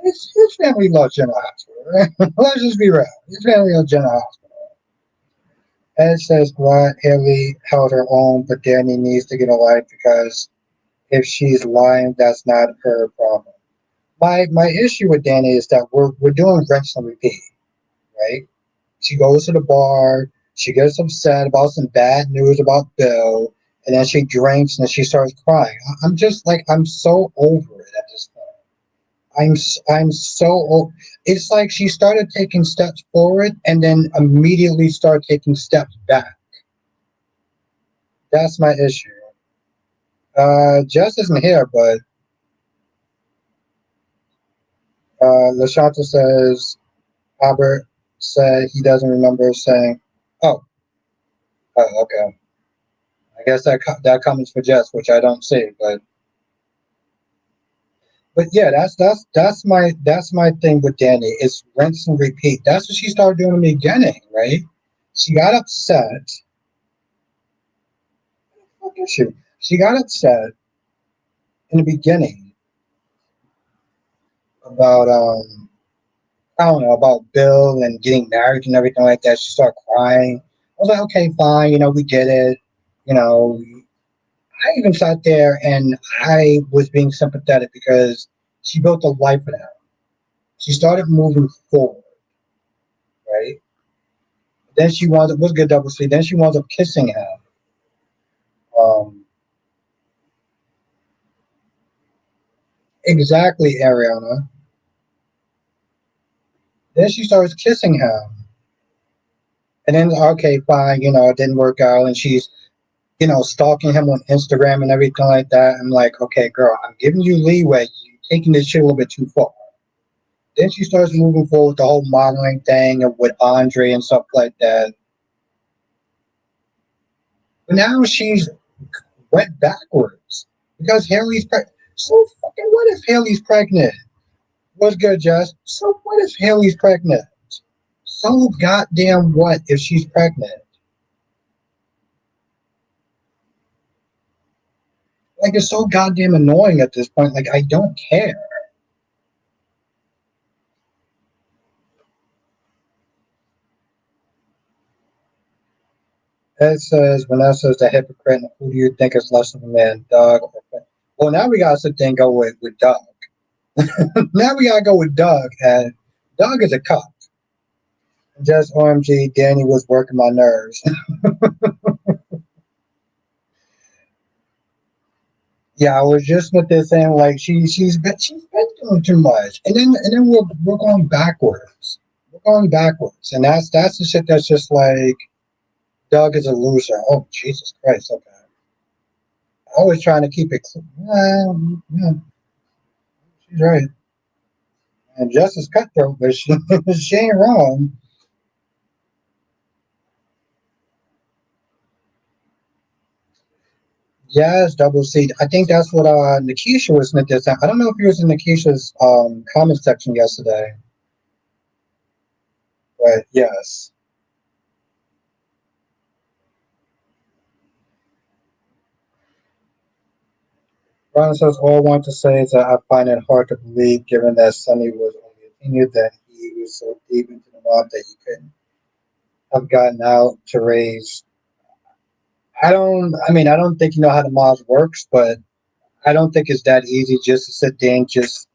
his family loves General Hospital. Right? Let's just be real. His family loves General Hospital. Ed says glad Haley held her own, but Danny needs to get a life because if she's lying, that's not her problem. My issue with Danny is that we're doing rinse and repeat, right? She goes to the bar, she gets upset about some bad news about Bill, and then she drinks and then she starts crying. I'm just like I'm so over it at this point. I'm so it's like she started taking steps forward and then immediately started taking steps back. That's my issue. Jess isn't here, but Lashanta says Albert said he doesn't remember saying, "Oh, okay." I guess that comes for Jess, which I don't see, but yeah, that's my thing with Danny. It's rinse and repeat. That's what she started doing in the beginning, right? She got upset. What is she? She got upset in the beginning about I don't know, about Bill and getting married and everything like that. She started crying. I was like, okay, fine, we get it. You know, I even sat there and I was being sympathetic because she built a life for them. She started moving forward, right? Then she wound up, was good double sleep. Then she wound up kissing him. Um, exactly, Ariana. Then she starts kissing him. And then, okay, fine, it didn't work out. And she's stalking him on Instagram and everything like that. I'm like, okay, girl, I'm giving you leeway. You're taking this shit a little bit too far. Then she starts moving forward with the whole modeling thing and with Andre and stuff like that. But now she's went backwards because Haley's pregnant. So fucking what if Haley's pregnant? What's good, Jess? So what if Haley's pregnant? So goddamn what if she's pregnant? Like it's so goddamn annoying at this point. Like I don't care. It says Vanessa's the hypocrite. Who do you think is less of a man, Doug or Finn? Well, now we gotta sit there and go with Doug. Now we gotta go with Doug, and Doug is a cuck. Just OMG, Danny was working my nerves. Yeah, I was just with this saying like she's been doing too much, and then we're going backwards. We're going backwards, and that's the shit that's just like Doug is a loser. Oh Jesus Christ! Okay, always trying to keep it. Yeah, she's right, and Justice cutthroat, but she ain't wrong. Yes, double C. I think that's what Nikisha was in this. I don't know if he was in Nikisha's comment section yesterday, but yes. Ron says, all I want to say is that I find it hard to believe, given that Sonny was only a teenager, that he was so deep into the mob that he couldn't have gotten out to raise. I don't think you know how the mob works, but I don't think it's that easy just to sit there and just,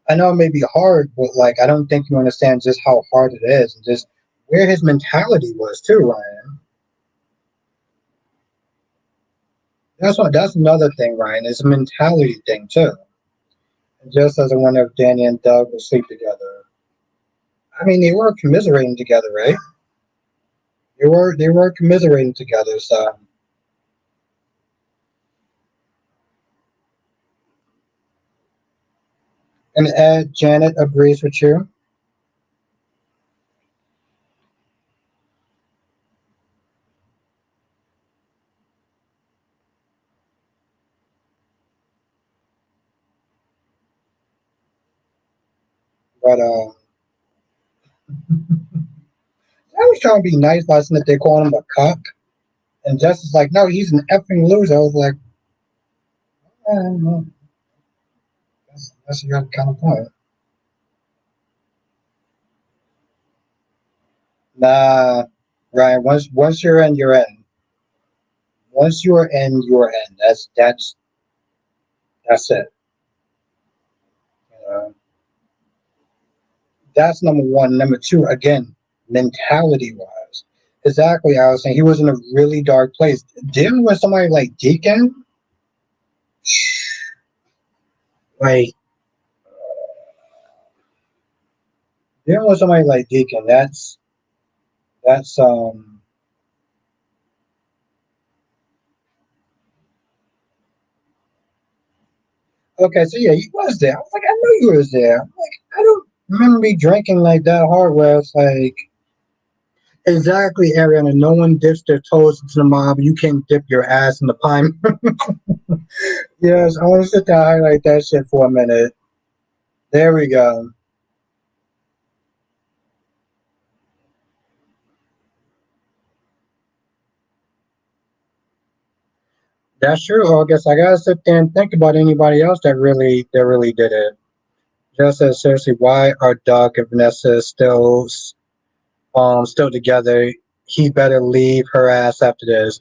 I know it may be hard, but like, I don't think you understand just how hard it is and just where his mentality was too, Ryan. That's another thing, Ryan. It's a mentality thing too. It just doesn't wonder if Danny and Doug will sleep together. I mean, they were commiserating together, right? They were commiserating together. So, and Ed Janet agrees with you, but I was trying to be nice by saying that they call him a cuck, and Jess is like, no, he's an effing loser. I was like, no, that's your kind of point. Nah, Ryan. Once you're in, you're in. Once you're in, you're in. That's it. You know? That's number one. Number two, again, mentality wise. Exactly, I was saying he was in a really dark place. Dealing with somebody like Deacon, like dealing with somebody like Deacon, that's okay, so yeah, he was there. I was like, I knew you was there. I'm like, I don't remember me drinking like that hard where it's like exactly, Ariana, no one dips their toes into the mob. You can't dip your ass in the pine. Yes, I want to sit there and highlight that shit for a minute. There we go. That's true, August. I gotta sit there and think about anybody else that really did it. Just as seriously, why are Doug and Vanessa still together? He better leave her ass after this.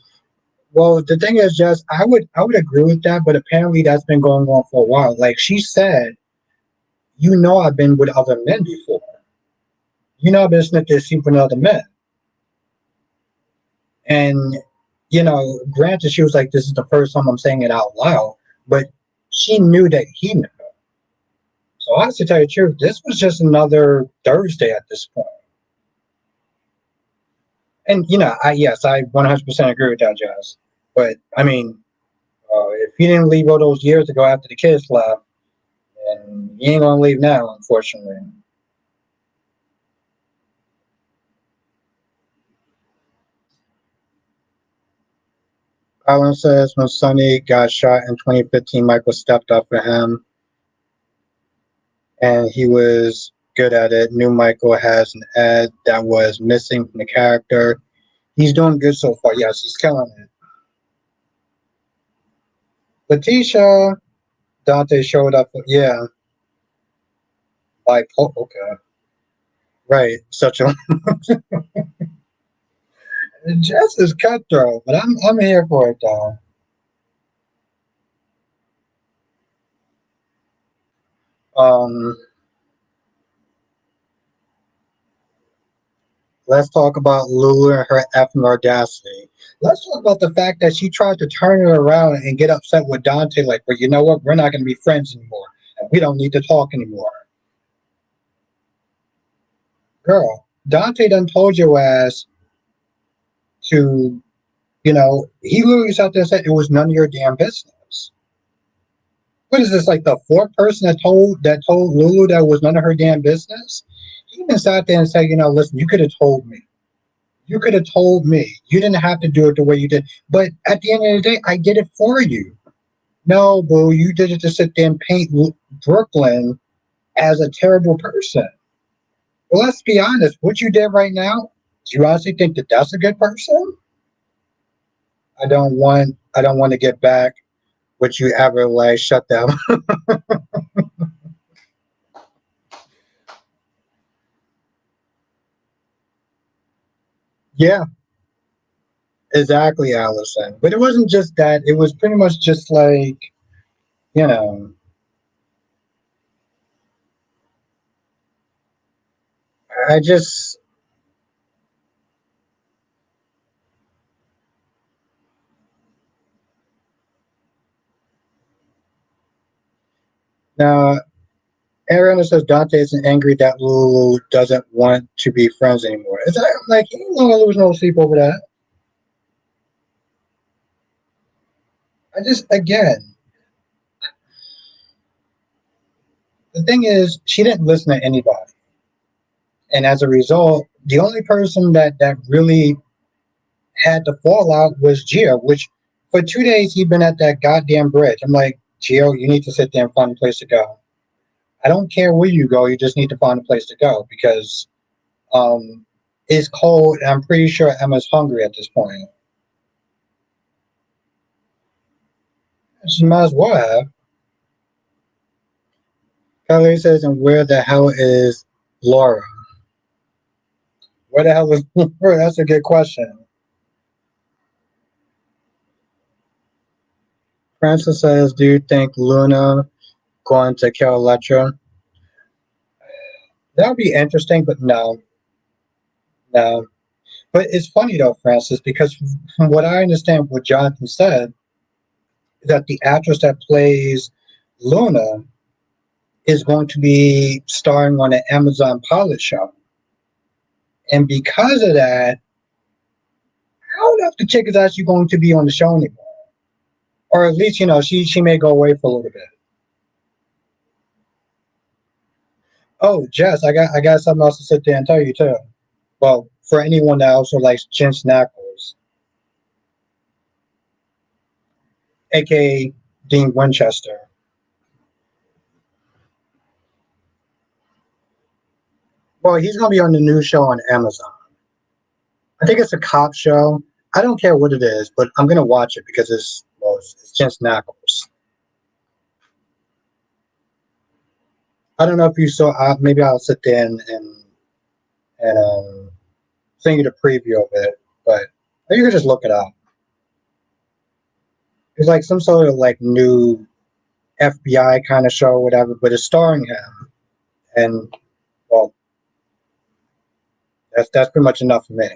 Well, the thing is, just I would agree with that, but apparently that's been going on for a while. Like she said, I've been with other men before. I've been snitching with other men, and granted, she was like, "This is the first time I'm saying it out loud," but she knew that he knew. So honestly, to tell you the truth, this was just another Thursday at this point. And I 100% agree with that, Jazz. But I mean, if he didn't leave all those years ago after the kids left, then he ain't gonna leave now, unfortunately. Colin says when Sonny got shot in 2015, Michael stepped up for him, and he was good at it. New Michael has an ad that was missing from the character. He's doing good so far. Yes, he's killing it. Letitia, Dante showed up. Yeah, like okay, right. Such a Jess is cutthroat, but I'm here for it though. Um, let's talk about Lulu and her effing audacity. Let's talk about the fact that she tried to turn it around and get upset with Dante, like, well, you know what? We're not going to be friends anymore. And we don't need to talk anymore. Girl, Dante done told your ass to, he literally sat there and said it was none of your damn business. What is this, like the fourth person that told Lulu that it was none of her damn business? He even sat there and said, listen, you could have told me. You could have told me. You didn't have to do it the way you did. But at the end of the day, I did it for you. No, boo, you did it to sit there and paint Brooklyn as a terrible person. Well, let's be honest. What you did right now, do you honestly think that that's a good person? I don't want to get back what you ever like shut them. Yeah, exactly, Allison. But it wasn't just that. It was pretty much just like, you know, I just now Aaron says Dante isn't angry that Lulu doesn't want to be friends anymore. Is that like he ain't gonna lose no sleep over that? I just again, the thing is, she didn't listen to anybody, and as a result, the only person that really had the fallout was Gio, which for 2 days he'd been at that goddamn bridge. I'm like, Gio, you need to sit there and find a place to go. I don't care where you go, you just need to find a place to go because um, it's cold. And I'm pretty sure Emma's hungry at this point. She might as well have. Kelly says, and where the hell is Laura? Where the hell is Laura? That's a good question. Francis says, do you think Luna going to kill Electra? That would be interesting, but no, no. But it's funny though, Francis, because from what I understand, what Jonathan said, is that the actress that plays Luna is going to be starring on an Amazon pilot show. And because of that, I don't know if the chick is actually going to be on the show anymore. Or at least, she may go away for a little bit. Oh, Jess, I got something else to sit there and tell you too. Well, for anyone that also likes Jensen Ackles, aka Dean Winchester. Well, he's gonna be on the new show on Amazon. I think it's a cop show. I don't care what it is, but I'm gonna watch it because it's Jensen Ackles. I don't know if you saw. Maybe I'll sit there and send you the preview of it, but or you can just look it up. It's like some sort of like new FBI kind of show, or whatever, but it's starring him. And well, that's pretty much enough for me.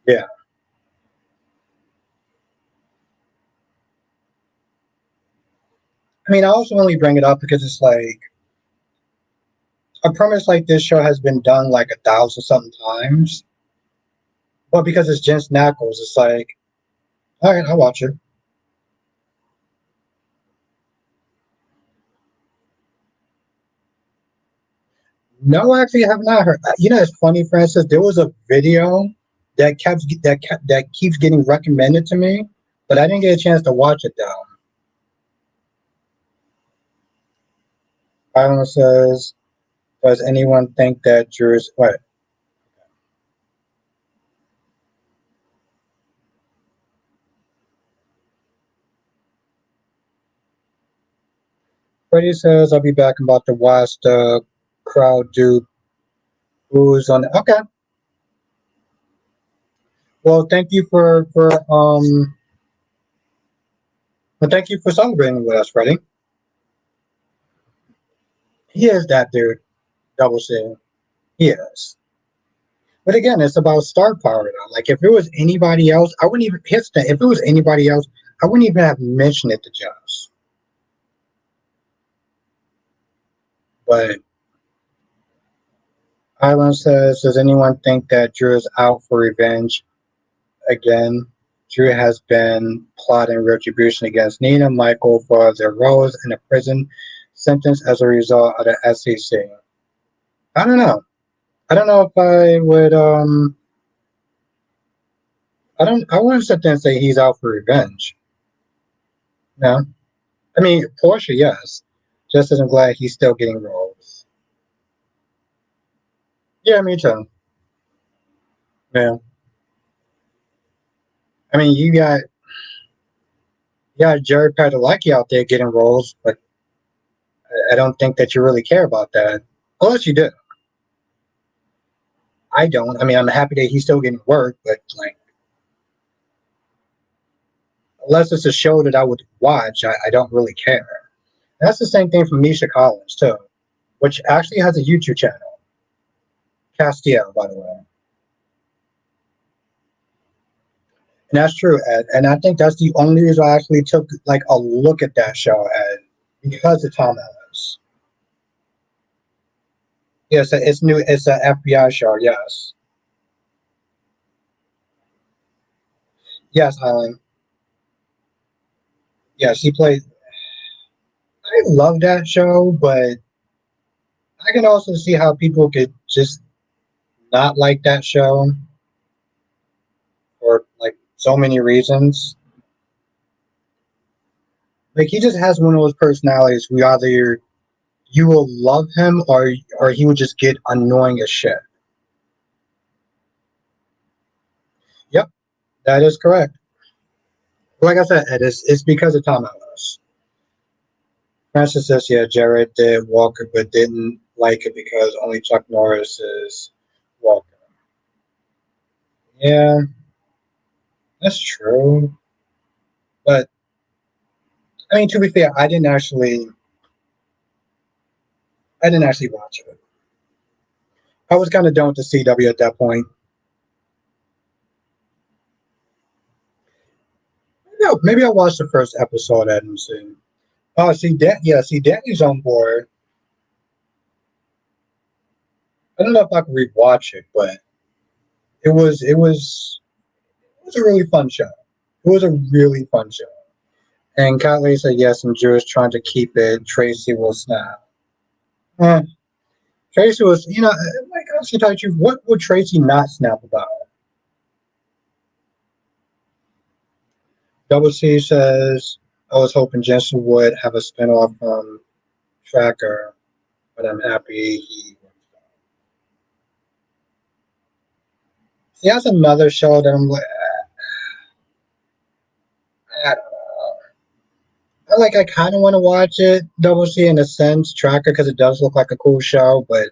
Yeah, I mean, I also only bring it up because it's like a premise like this show has been done like 1,000 something times, but because it's Jensen Ackles, it's like, all right, I'll watch it. No, actually, I have not heard. It's funny, Francis. There was a video that keeps getting recommended to me, but I didn't get a chance to watch it though. Byron says, "Does anyone think that Drew's what?" Freddie says, "I'll be back. I'm about to watch the crowd do Who's on? Okay. Well, thank you for celebrating with us, Freddie. He is that dude. Double C. He is. But again, it's about star power though. Like if it was anybody else, I wouldn't even hit that. If it was anybody else, I wouldn't even have mentioned it to Joss. But Island says, does anyone think that Drew is out for revenge again? Drew has been plotting retribution against Nina Michael for their roles in a prison sentence as a result of the SEC. I don't know. I don't know if I would I wouldn't sit there and say he's out for revenge. No. I mean Portia, yes. Just as I'm glad he's still getting roles. Yeah, me too. Yeah. I mean you got Jared Padalecki out there getting roles, but I don't think that you really care about that. Unless you do. I don't. I mean, I'm happy that he's still getting work, but like, unless it's a show that I would watch, I don't really care. That's the same thing for Misha Collins too, which actually has a YouTube channel, Castiel, by the way. And that's true, Ed. And I think that's the only reason I actually took like a look at that show, Ed, because of Tom Ellis. Yes, it's new. It's an FBI show. Yes, yes, Highland. Yes, he played. I love that show, but I can also see how people could just not like that show for like so many reasons. Like he just has one of those personalities where either you will love him or he would just get annoying as shit. Yep, that is correct. Like I said, it's because of Tom Ellis. Francis says, yeah, Jared did Walker, but didn't like it because only Chuck Norris is Walker. Yeah, that's true. But I mean, to be fair, I didn't actually watch it. I was kind of done with the CW at that point. No, maybe I watched the first episode. I didn't see. Oh, see, yeah, see, Danny's on board. I don't know if I can rewatch it, but it was a really fun show. It was a really fun show. And Kylie said yes, and Drew is trying to keep it. Tracy will snap. Eh, Tracy was, like honestly, tell you, what would Tracy not snap about? Double C says, I was hoping Jensen would have a spinoff from Tracker, but I'm happy he. See, that's another show that I'm like, I don't know. I kind of want to watch it, Double C, in a sense, Tracker, because it does look like a cool show, but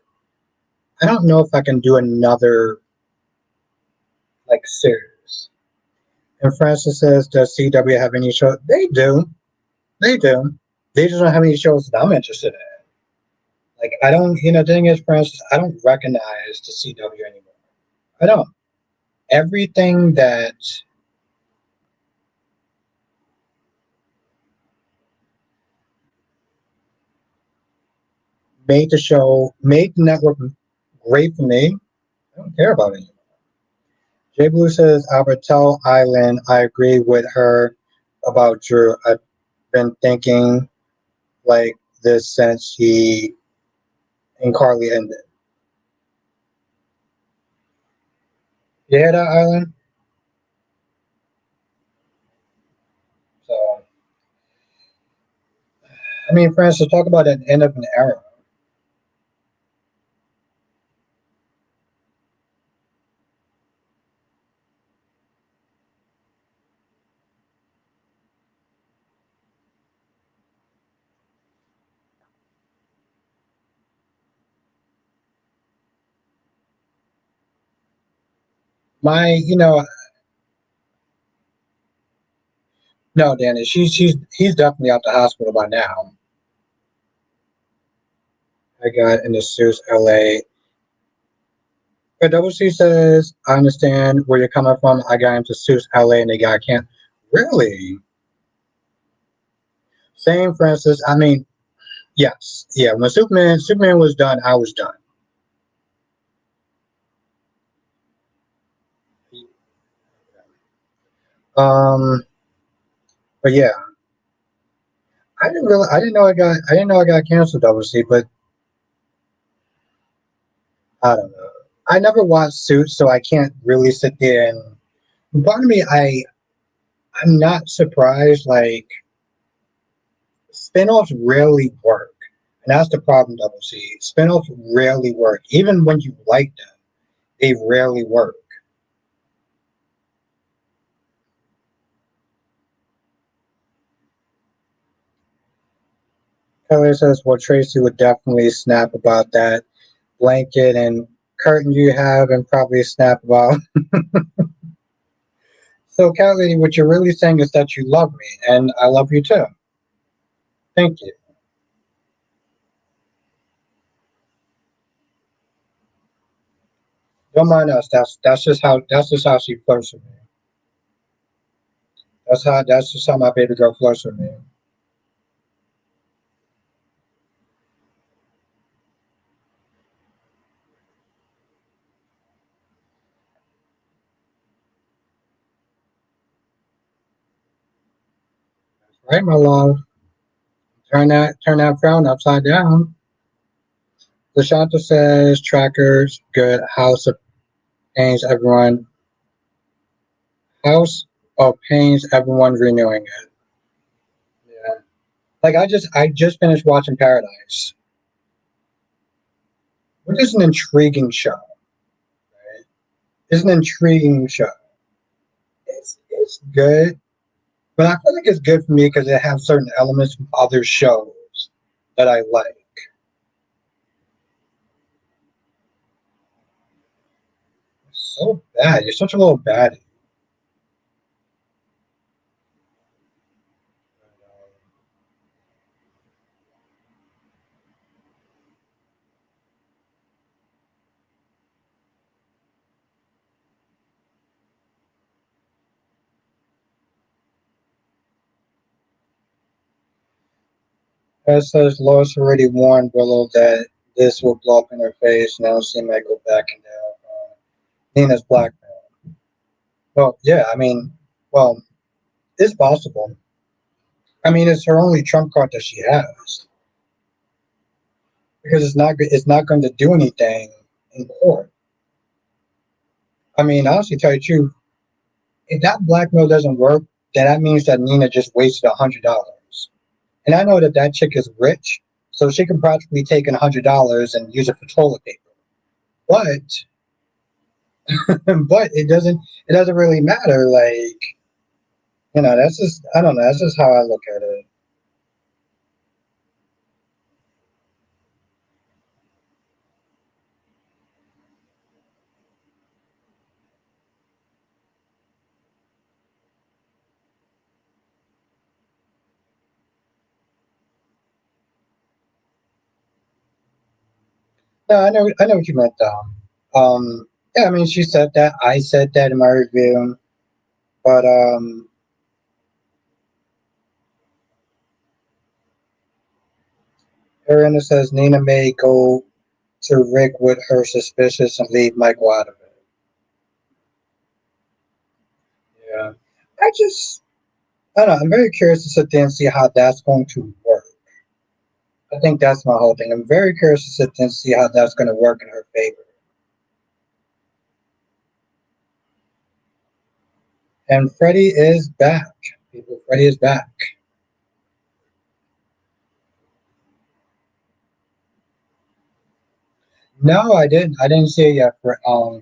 I don't know if I can do another like series. And Francis says, does CW have any show? They do. They do. They just don't have any shows that I'm interested in. Like I don't, the thing is, Francis, I don't recognize the CW anymore. I don't. Everything that made the network great for me, I don't care about it. Jay Blue says, Albert, tell Island I agree with her about Drew. I've been thinking like this since he and Carly ended. You hear that, Island? So, I mean, Francis, talk about an end of an era. My, no, Danny, he's definitely out the hospital by now. I got in the Suits LA. But Double C says, I understand where you're coming from. I got into Suits LA and they got can't. Really? Same, Francis. I mean, yes. Yeah, when Superman was done, I was done. Um, but yeah, I didn't know I got canceled, Double C, but I don't know. I never watched Suits, so I can't really sit there and part of me I'm not surprised, like spinoffs rarely work. And that's the problem, Double C. Spinoffs rarely work. Even when you like them, they rarely work. Kelly says, well, Tracy would definitely snap about that blanket and curtain you have and probably snap about. So, Kelly, what you're really saying is that you love me, and I love you too. Thank you. Don't mind us. That's just how she flirts with me. That's just how my baby girl flirts with me. Right, my love. Turn that frown upside down. Lashanta says trackers good. Pains everyone. House of pains everyone renewing it. Yeah. Like I just finished watching Paradise, which is an intriguing show. Right? It's an intriguing show. It's good, but I feel like it's good for me because it has certain elements from other shows that I like. It's so bad. You're such a little baddie. As says Lois already warned Willow that this will blow up in her face, and I don't see might go back into Nina's blackmail. Well, yeah, I mean, well, it's possible. I mean, it's her only trump card that she has because it's not going to do anything in court. I mean, honestly, tell you the truth, if that blackmail doesn't work, then that means that Nina just wasted $100. And I know that that chick is rich, so she can practically take in $100 and use it for toilet paper. But but it doesn't really matter. Like that's just I don't know. That's just how I look at it. No, I know what you meant though. Yeah, I mean, she said that. I said that in my review, but Arena says Nina may go to Rick with her suspicious and leave Michael out of it. Yeah, I just I don't know. I'm very curious to sit there and see how that's going to work. I think that's my whole thing. I'm very curious to sit there and see how that's going to work in her favor. And Freddie is back. People, Freddie is back. No, I didn't. I didn't see it yet. For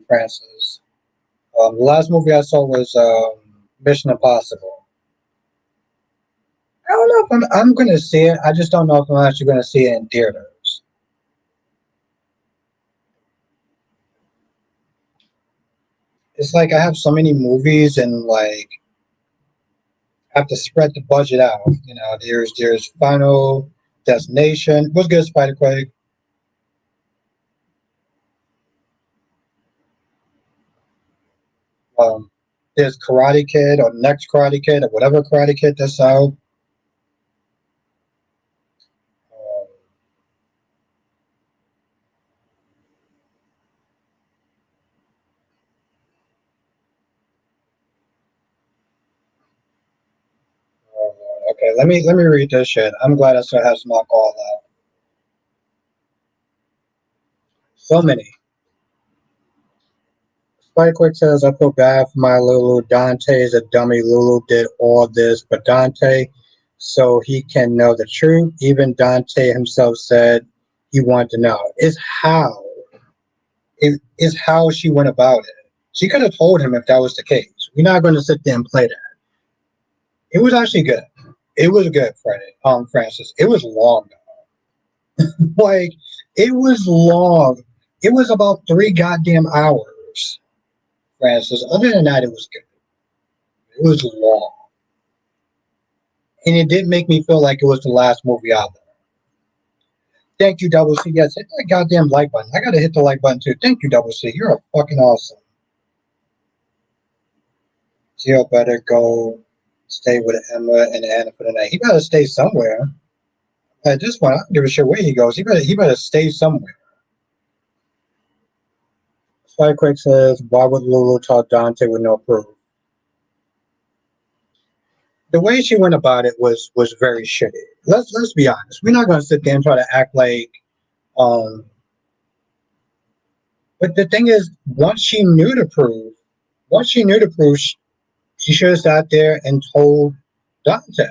Francis. The last movie I saw was Mission Impossible. I don't know if I'm going to see it. I just don't know if I'm actually going to see it in theaters. It's like I have so many movies and like I have to spread the budget out. You know, there's Final Destination. What's good, Spider Quake? Um, there's Karate Kid or Next Karate Kid or whatever Karate Kid that's out. Uh, okay, let me read this shit. I'm glad I still have some alcohol left. So many. Spike Quick says, I feel bad for my Lulu. Dante is a dummy. Lulu did all this for Dante so he can know the truth. Even Dante himself said he wanted to know. Is how she went about it. She could have told him if that was the case. We're not going to sit there and play that. It was actually good. It was good, Friday. Francis. It was long. Like, it was long. It was about 3 goddamn hours, Francis. Other than that, it was good. It was long. And it did make me feel like it was the last movie out there. Thank you, Double C. Yes, hit that goddamn like button. I gotta hit the like button too. Thank you, Double C. You're a fucking awesome. Jill better go stay with Emma and Anna for the night. He better stay somewhere. At this point, I don't give a shit where he goes. He better stay somewhere. Spyquake says, why would Lulu talk Dante with no proof? The way she went about it was very shitty. Let's be honest. We're not gonna sit there and try to act like um but the thing is, once she knew the proof, she should have sat there and told Dante.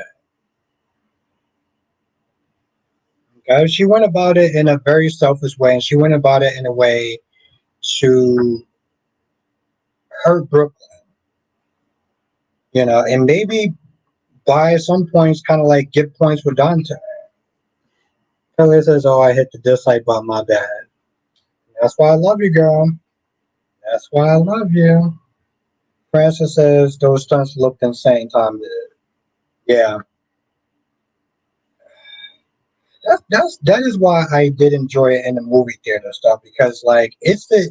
Okay? She went about it in a very selfish way, and she went about it in a way to hurt Brooklyn, and maybe by some points kind of like get points with Dante. Kelly says, oh, I hit the dislike button, my bad. That's why I love you, girl. That's why I love you. Francis says those stunts looked insane. Tom did. Yeah, that is why I did enjoy it in the movie theater stuff because like it's an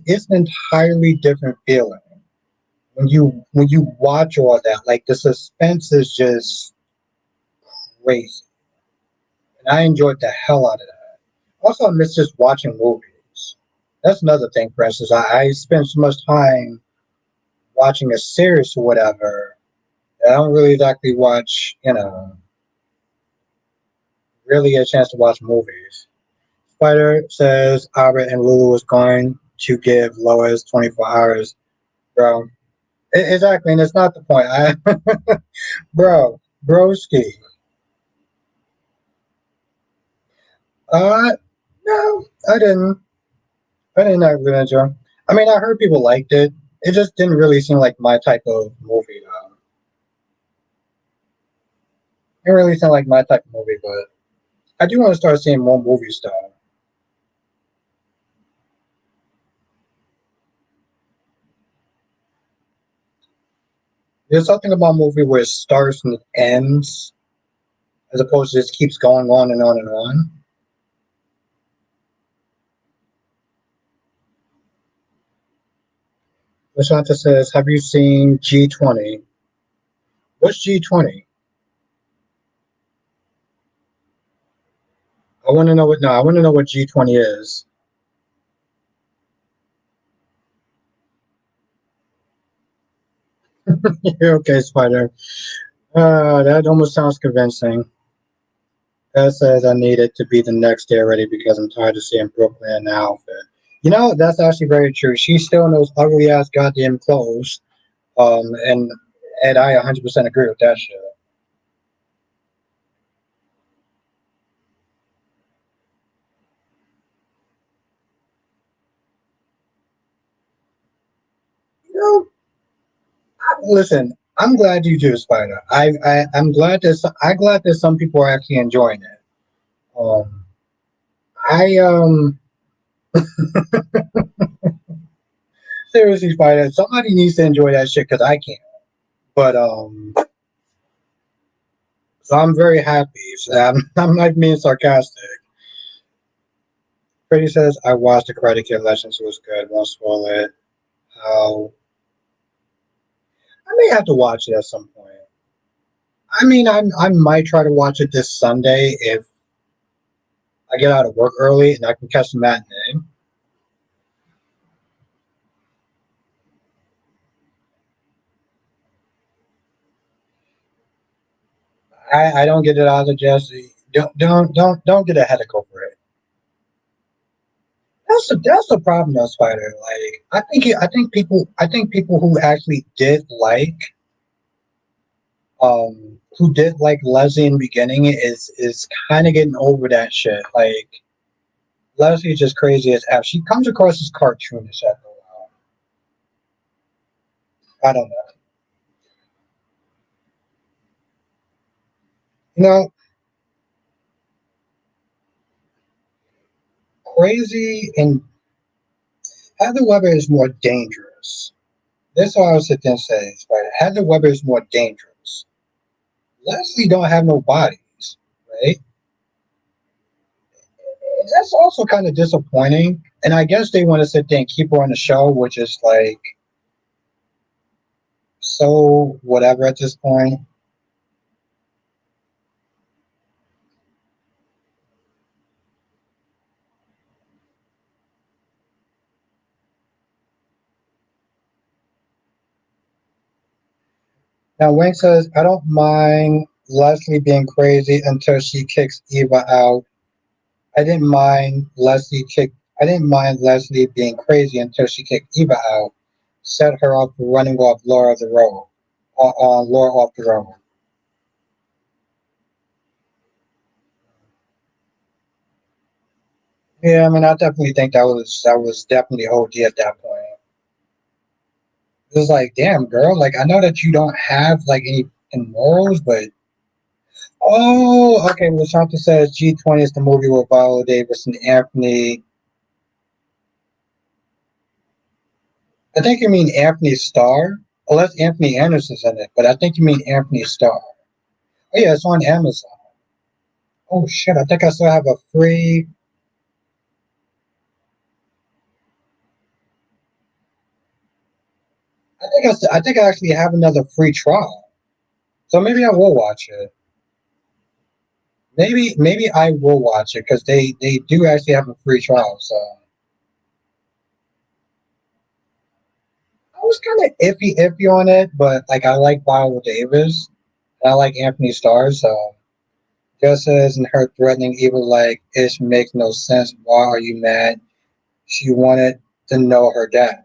entirely different feeling when you watch all that. Like the suspense is just crazy, and I enjoyed the hell out of that. Also, I miss just watching movies. That's another thing, for instance. I spend so much time watching a series or whatever. I don't really exactly watch, really get a chance to watch movies. Spider says Albert and Lulu is going to give Lois 24 hours, bro. Exactly, and it's not the point. Broski. Uh, no, I didn't. I didn't actually enjoy. I mean, I heard people liked it. It just didn't really seem like my type of movie. It didn't really sound like my type of movie, but I do want to start seeing more movie stuff. There's something about a movie where it starts and it ends, as opposed to just keeps going on and on and on. Lashanta says, "Have you seen G20? What's G20? I want to know what. No, I want to know what G20 is." Okay, Spider. That almost sounds convincing. That says I need it to be the next day already because I'm tired of seeing Brooklyn in the outfit. That's actually very true. She's still in those ugly ass goddamn clothes. And I 100% agree with that shit. You know, listen, I'm glad you do, Spider. I'm glad that some people are actually enjoying it. Um, I Seriously, Spider, somebody needs to enjoy that shit because I can't. But so I'm very happy. So I'm not being sarcastic. Freddie says I watched the Karate Kid Legends. It was good. Won't spoil it. How I may have to watch it at some point. I mean, I might try to watch it this Sunday if I get out of work early and I can catch the matinee. I don't get it out of Jesse. Don't get a headache over it. That's the problem though, Spider. Like I think people who actually did who did like Leslie in the beginning is kind of getting over that shit. Like Leslie's just crazy as F. She comes across as cartoonish after a while. I don't know. You know, crazy and Heather Weber is more dangerous. That's what I would sit there and say, Spider. Heather Weber is more dangerous. Leslie don't have no bodies, right? That's also kind of disappointing. And I guess they want to sit there and keep her on the show, which is like so whatever at this point. Now Wayne says, I don't mind Leslie being crazy until she kicks Eva out. I didn't mind Leslie kick I didn't mind Leslie being crazy until she kicked Eva out, set her up for running off Laura the road. Laura off the road. Yeah, I mean I definitely think that was definitely OD at that point. It was like, damn girl, like I know that you don't have like any morals, but oh, okay. Well, Shanta says G20 is the movie with Viola Davis and Anthony. I think you mean Anthony Starr. Oh, that's Anthony Anderson's in it, but I think you mean Anthony Starr. Oh yeah, it's on Amazon. Oh shit, I think I still have a free. I think I actually have another free trial. So maybe I will watch it. Maybe I will watch it because they do actually have a free trial. So I was kind of iffy on it, but like I like Viola Davis and I like Anthony Starr, so just as in her threatening evil like it makes no sense. Why are you mad? She wanted to know her dad.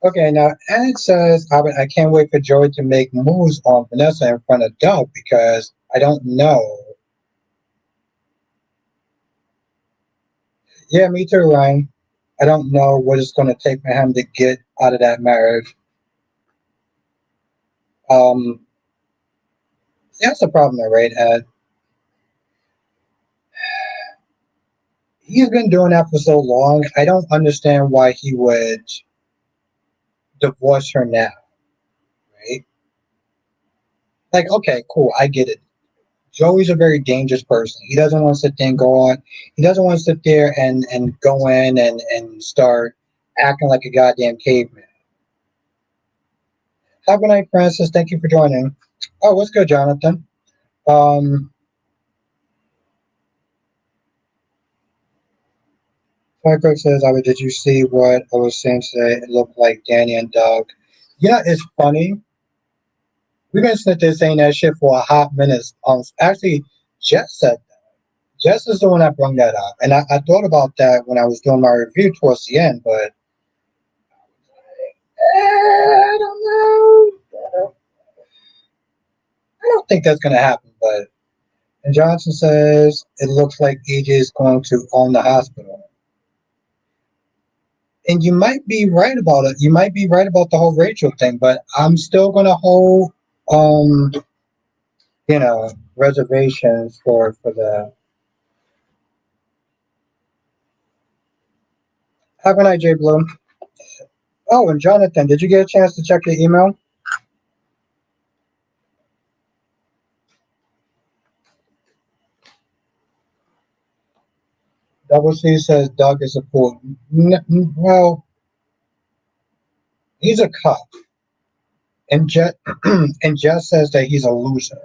Okay, now Ed says, I can't wait for Joey to make moves on Vanessa in front of Doug because I don't know. Yeah, me too, Ryan. I don't know what it's going to take for him to get out of that marriage. Um, that's the problem, though, right, Ed? He's been doing that for so long. I don't understand why he would divorce her now, right? Like, okay, cool, I get it. Joey's a very dangerous person. He doesn't want to sit there and go on. He doesn't want to sit there and go in and start acting like a goddamn caveman. Have a good night, Francis. Thank you for joining. Oh, what's good, Jonathan? Um, Firecrack says, did you see what I was saying today? It looked like Danny and Doug. Yeah, it's funny. We've been sitting there saying that shit for a hot minute. Actually, Jess said Jess is the one that brought that up. And I thought about that when I was doing my review towards the end, but I don't know. I don't think that's going to happen. But and Johnson says it looks like EJ is going to own the hospital. And you might be right about it. You might be right about the whole Rachel thing, but I'm still going to hold. Um, reservations for the. Have a night, J Blue. Oh, and Jonathan, did you get a chance to check your email? Double C says Doug is a fool. Well, he's a cop, and Jet and Jet says that he's a loser.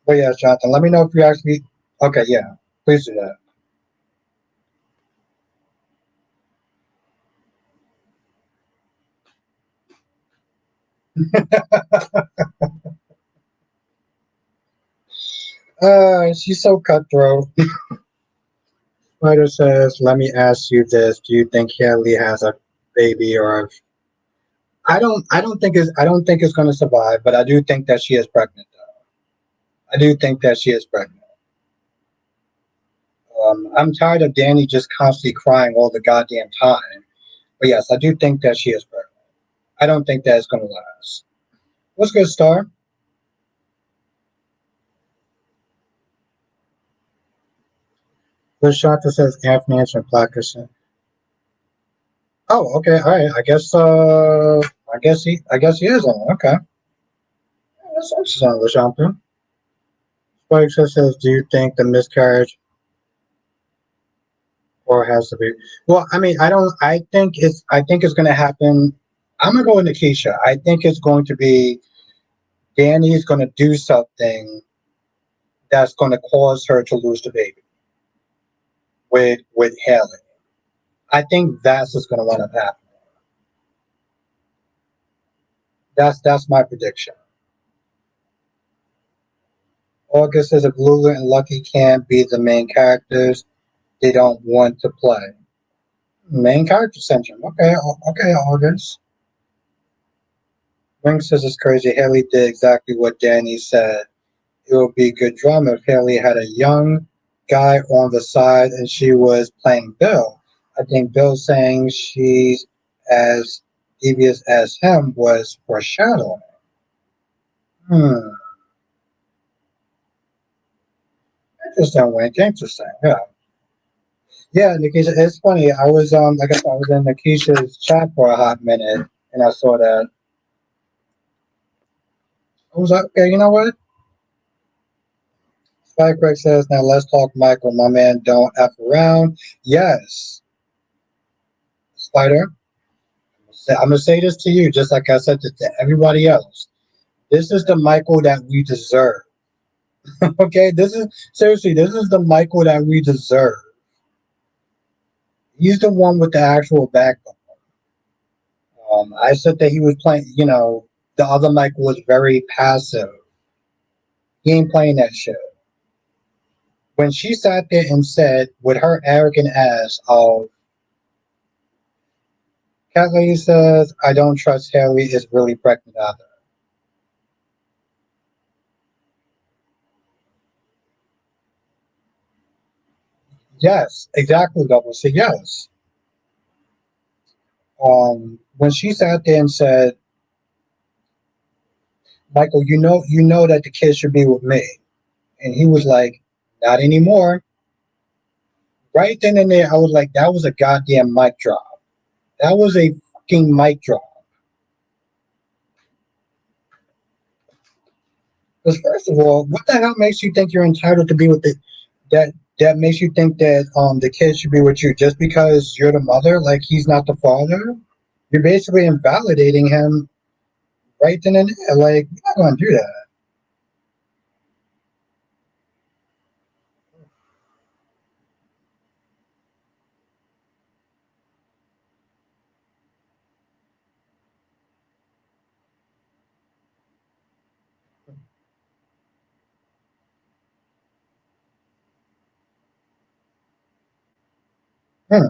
But yes, Jonathan, let me know if you actually. Okay, yeah, please do that. She's so cutthroat. Spider says, "Let me ask you this: Do you think Haley has a baby, or I don't think it's going to survive, but I do think that she is pregnant. I do think that she is pregnant. I'm tired of Danny just constantly crying all the goddamn time. But yes, I do think that she is pregnant. I don't think that it's going to last. What's good, Star? The Shanta says Anthony and Plackerson. Oh, okay, all right. I guess he is on. Okay, that's interesting, Lashanta. Spike says, "Do you think the miscarriage or has to be?" Well, I mean, I don't. I think it's going to happen. I'm gonna go with Nikisha. I think it's going to be Danny's going to do something that's going to cause her to lose the baby with Haley. I think that's what's going to wind up happening. That's my prediction. August says if Lulu and Lucky can't be the main characters, they don't want to play. Main character syndrome. Okay, okay, August. Wing says it's crazy. Haley did exactly what Danny said. It would be good drama if Haley had a young guy on the side and she was playing Bill. I think Bill saying she's as devious as him was foreshadowing. Hmm. Interesting, Wink. Interesting. Yeah. Yeah, Nikisha. It's funny. I was like I said, I was in Nikisha's chat for a hot minute, and I saw that. I was like, okay, you know what? Spike Craig says, now let's talk Michael. My man, don't F around. Yes, Spider. I'm gonna say this to you, just like I said to everybody else. This is the Michael that we deserve. Okay, this is seriously. This is the Michael that we deserve. He's the one with the actual backbone. I said that he was playing. The other Michael was very passive. He ain't playing that shit. When she sat there and said, with her arrogant ass, "Oh, Cat Lady says I don't trust Harry is really pregnant either." Yes, exactly. Double C. Yes. When she sat there and said, "Michael, you know that the kid should be with me," and he was like, "Not anymore." Right then and there, I was like, "That was a goddamn mic drop. That was a fucking mic drop." Because first of all, what the hell makes you think you're entitled to be with the that that makes you think that the kid should be with you just because you're the mother? Like he's not the father? You're basically invalidating him right then and there. Like you're not gonna do that. Hmm,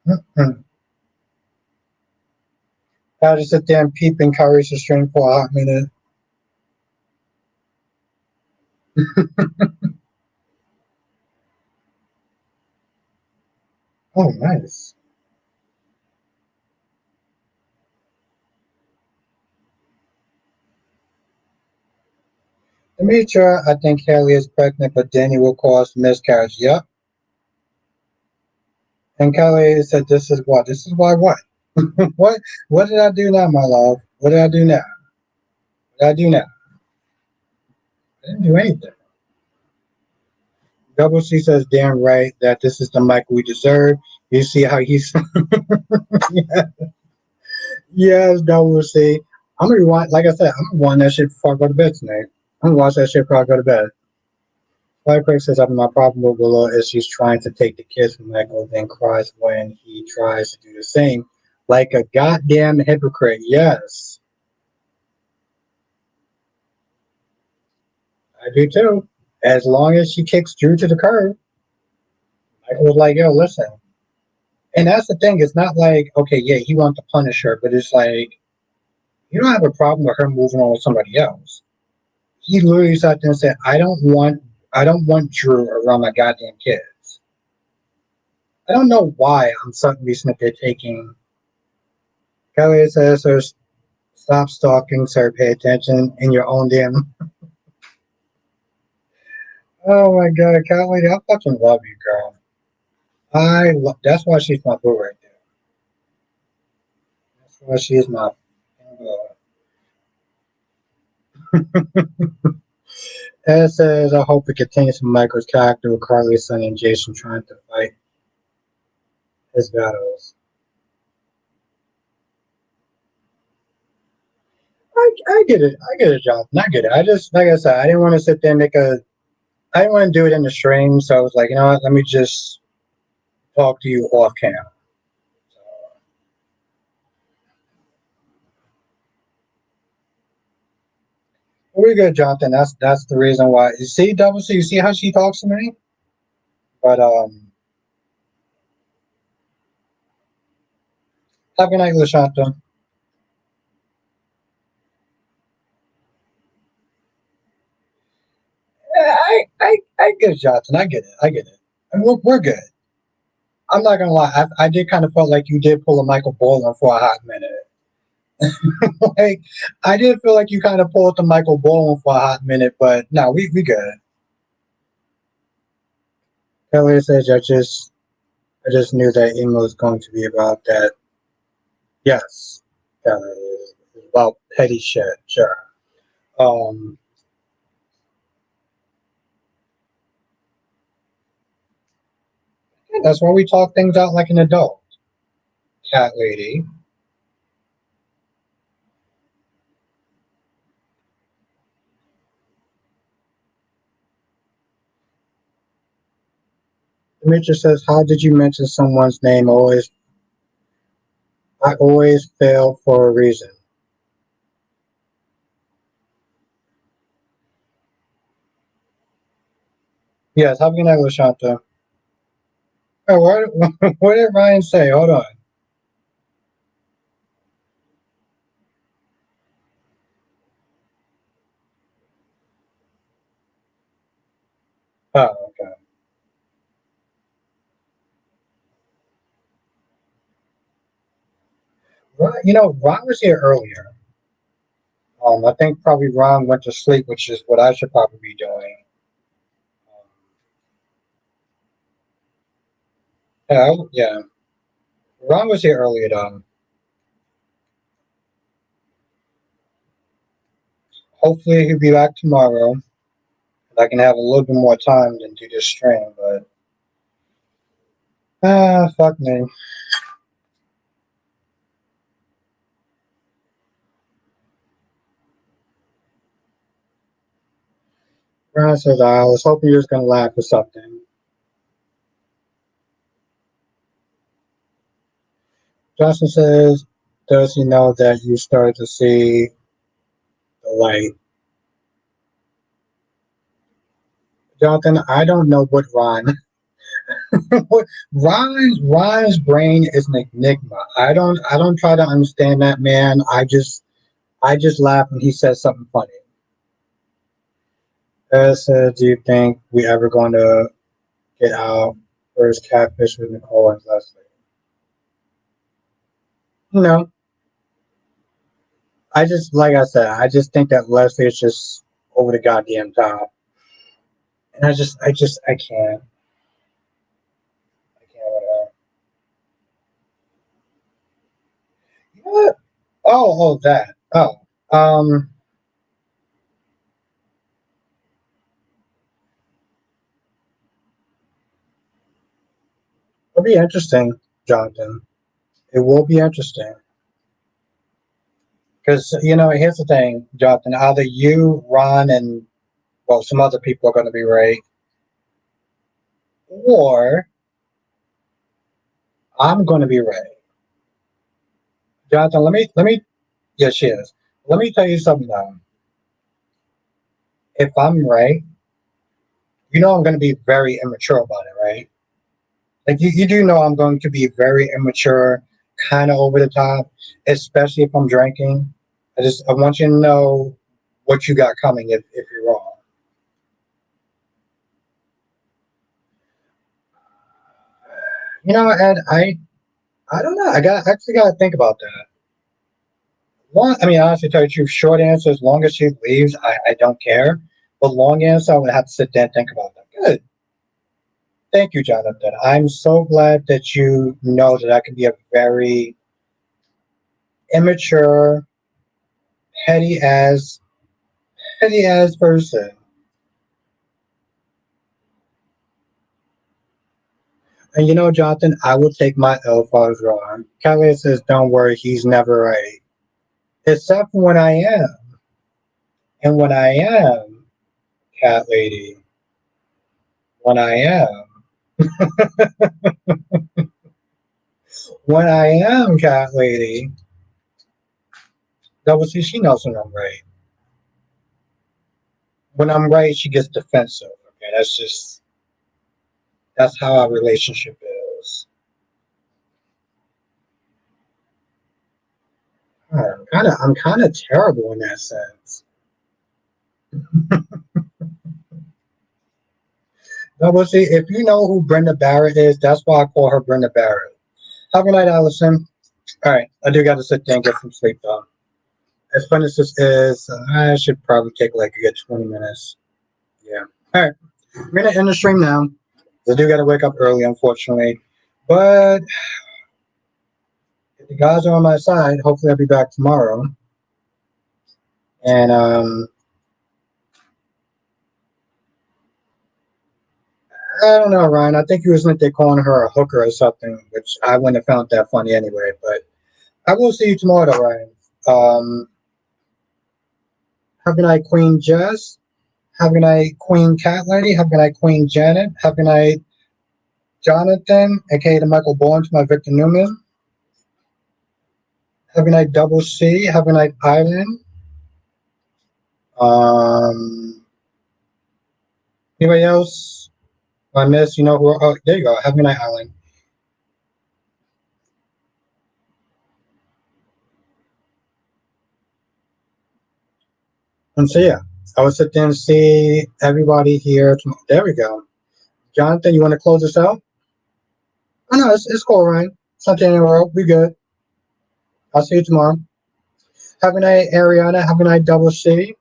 hmm, hmm. I just sit there and peep and encourage the string for a hot minute. Oh, nice. Demetra, I think Haley is pregnant, but Danny will cause miscarriage. Yep. And Kelly said, "This is what? This is why what? what? What did I do now, my love? What did I do now? What did I do now? I didn't do anything." Double C says, "Damn right that this is the Michael we deserve." You see how he's yes, Double C. I'm gonna rewind. Like I said, I'm gonna rewind that shit before I go to bed tonight. I'm gonna watch that shit before I go to bed. Firecrack says, "I my problem with Willow is she's trying to take the kiss from Michael, then cries when he tries to do the same, like a goddamn hypocrite." Yes, I do too. As long as she kicks Drew to the curb, Michael was like, "Yo, listen." And that's the thing. It's not like, okay, yeah, he wants to punish her, but it's like you don't have a problem with her moving on with somebody else. He literally sat there and said, I don't want Drew around my goddamn kids." I don't know why I'm suddenly that they're taking. Kelly says, "So stop stalking, sir. Pay attention in your own damn." Oh my god, Kelly, I fucking love you, girl. That's why she's my boo right there. That's why she is my. Ed says, "I hope it continues from Michael's character with Carly's son and Jason trying to fight his battles." I get it. I get it, Jonathan. I get it. I just, like I said, I didn't want to sit there and I didn't want to do it in the stream. So I was like, you know what? Let me just talk to you off cam. We're good, Jonathan. That's the reason why. You see, Double C, you see how she talks to me? But have a good night, LaShanta. I get it, Jonathan. I get it. I get it. And we're good. I'm not gonna lie. I did kind of felt like you did pull a Michael Bolton for a hot minute. Like I did feel like you kind of pulled the Michael Bolton for a hot minute, but no, we good. Kelly says, I just knew that emo was going to be about that." Yes, Kelly is about petty shit. Sure. Um, that's why we talk things out like an adult. Cat lady. Demetra says, "How did you mention someone's name? I always fail for a reason." Yes, have a good night, LaShanta. Oh, what did Ryan say? Hold on. Oh, okay. You know, Ron was here earlier. I think probably Ron went to sleep, which is what I should probably be doing. Yeah. Ron was here earlier, though. Hopefully, he'll be back tomorrow. And I can have a little bit more time than do this stream, but fuck me. Ron says, "I was hoping you was gonna laugh or something." Johnson says, "Does he know that you started to see the light?" Jonathan, I don't know what Ron. what Ron's brain is an enigma. I don't try to understand that man. I just laugh when he says something funny. Do you think we ever going to get our first catfish with Nicole and Leslie? No, I just like I said, I just think that Leslie is just over the goddamn top. And I can't. I can't with her. You know what? Oh, that. Oh, um, it'll be interesting, Jonathan. It will be interesting. Because, here's the thing, Jonathan. Either you, Ron, and, well, some other people are going to be right, or I'm going to be right. Jonathan, yes, she is. Let me tell you something, though. If I'm right, I'm going to be very immature about it, right? Like, you do know I'm going to be very immature, kind of over the top, especially if I'm drinking. I want you to know what you got coming if you're wrong. Ed, I don't know. Actually got to think about that. Honestly, tell you the truth, short answer, as long as she leaves, I don't care. But long answer, I would have to sit there and think about that. Good. Thank you, Jonathan. I'm so glad that you know that I can be a very immature, petty as petty as person. And Jonathan, I will take my L if I was wrong. Kelly says, "Don't worry, he's never right." Except for when I am. And when I am, cat lady, when I am, when I am cat lady, that was she knows when I'm right. When I'm right, she gets defensive. Okay, that's how our relationship is. I'm kind of terrible in that sense. No, but see, if you know who Brenda Barrett is, that's why I call her Brenda Barrett. Have a good night, Allison. All right, I do got to sit there and get some sleep though. As fun as this is, I should probably take like a good 20 minutes. Yeah. All right, I'm gonna end the stream now. I do got to wake up early, unfortunately. But if the guys are on my side, hopefully I'll be back tomorrow. And I don't know, Ryan. I think he was like they calling her a hooker or something, which I wouldn't have found that funny anyway. But I will see you tomorrow, though, Ryan. Um, have a good night, Queen Jess. Have a good night, Queen Cat Lady. Have a good night, Queen Janet. Have a good night, Jonathan, aka the Michael Bourne to my Victor Newman. Have a good night, Double C. Have a good night, Island. Um, Anybody else I miss? You know who? Oh, there you go. Have a good night, Island. And so yeah, I will sit there and see everybody here. There we go. Jonathan, you want to close this out? Oh no, it's cool, Ryan. It's not the end of the world. We good. I'll see you tomorrow. Have a night, Ariana. Have a night, Double C.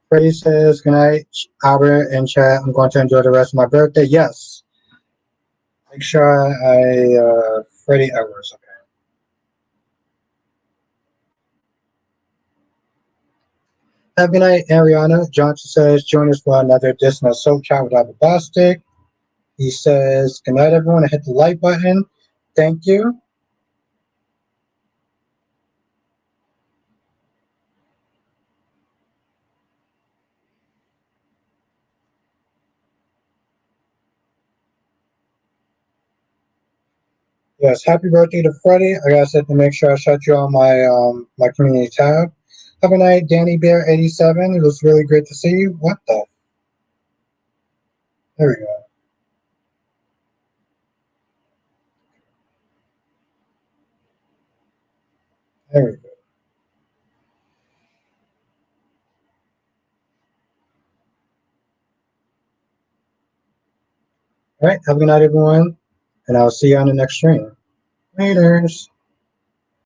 Freddie says, good night, Albert and chat. I'm going to enjoy the rest of my birthday. Yes. Make sure Freddie Edwards. Okay. Have a good night, Ariana. Johnson says, join us for another edition of Soap Chat with Albert Bostic. He says, good night, everyone. And hit the like button. Thank you. Yes, happy birthday to Freddie. I gotta set to make sure I shut you on my community tab. Have a night, Danny Bear 87. It was really great to see you. What the? There we go. There we go. All right. Have a good night, everyone, and I'll see you on the next stream. Laters.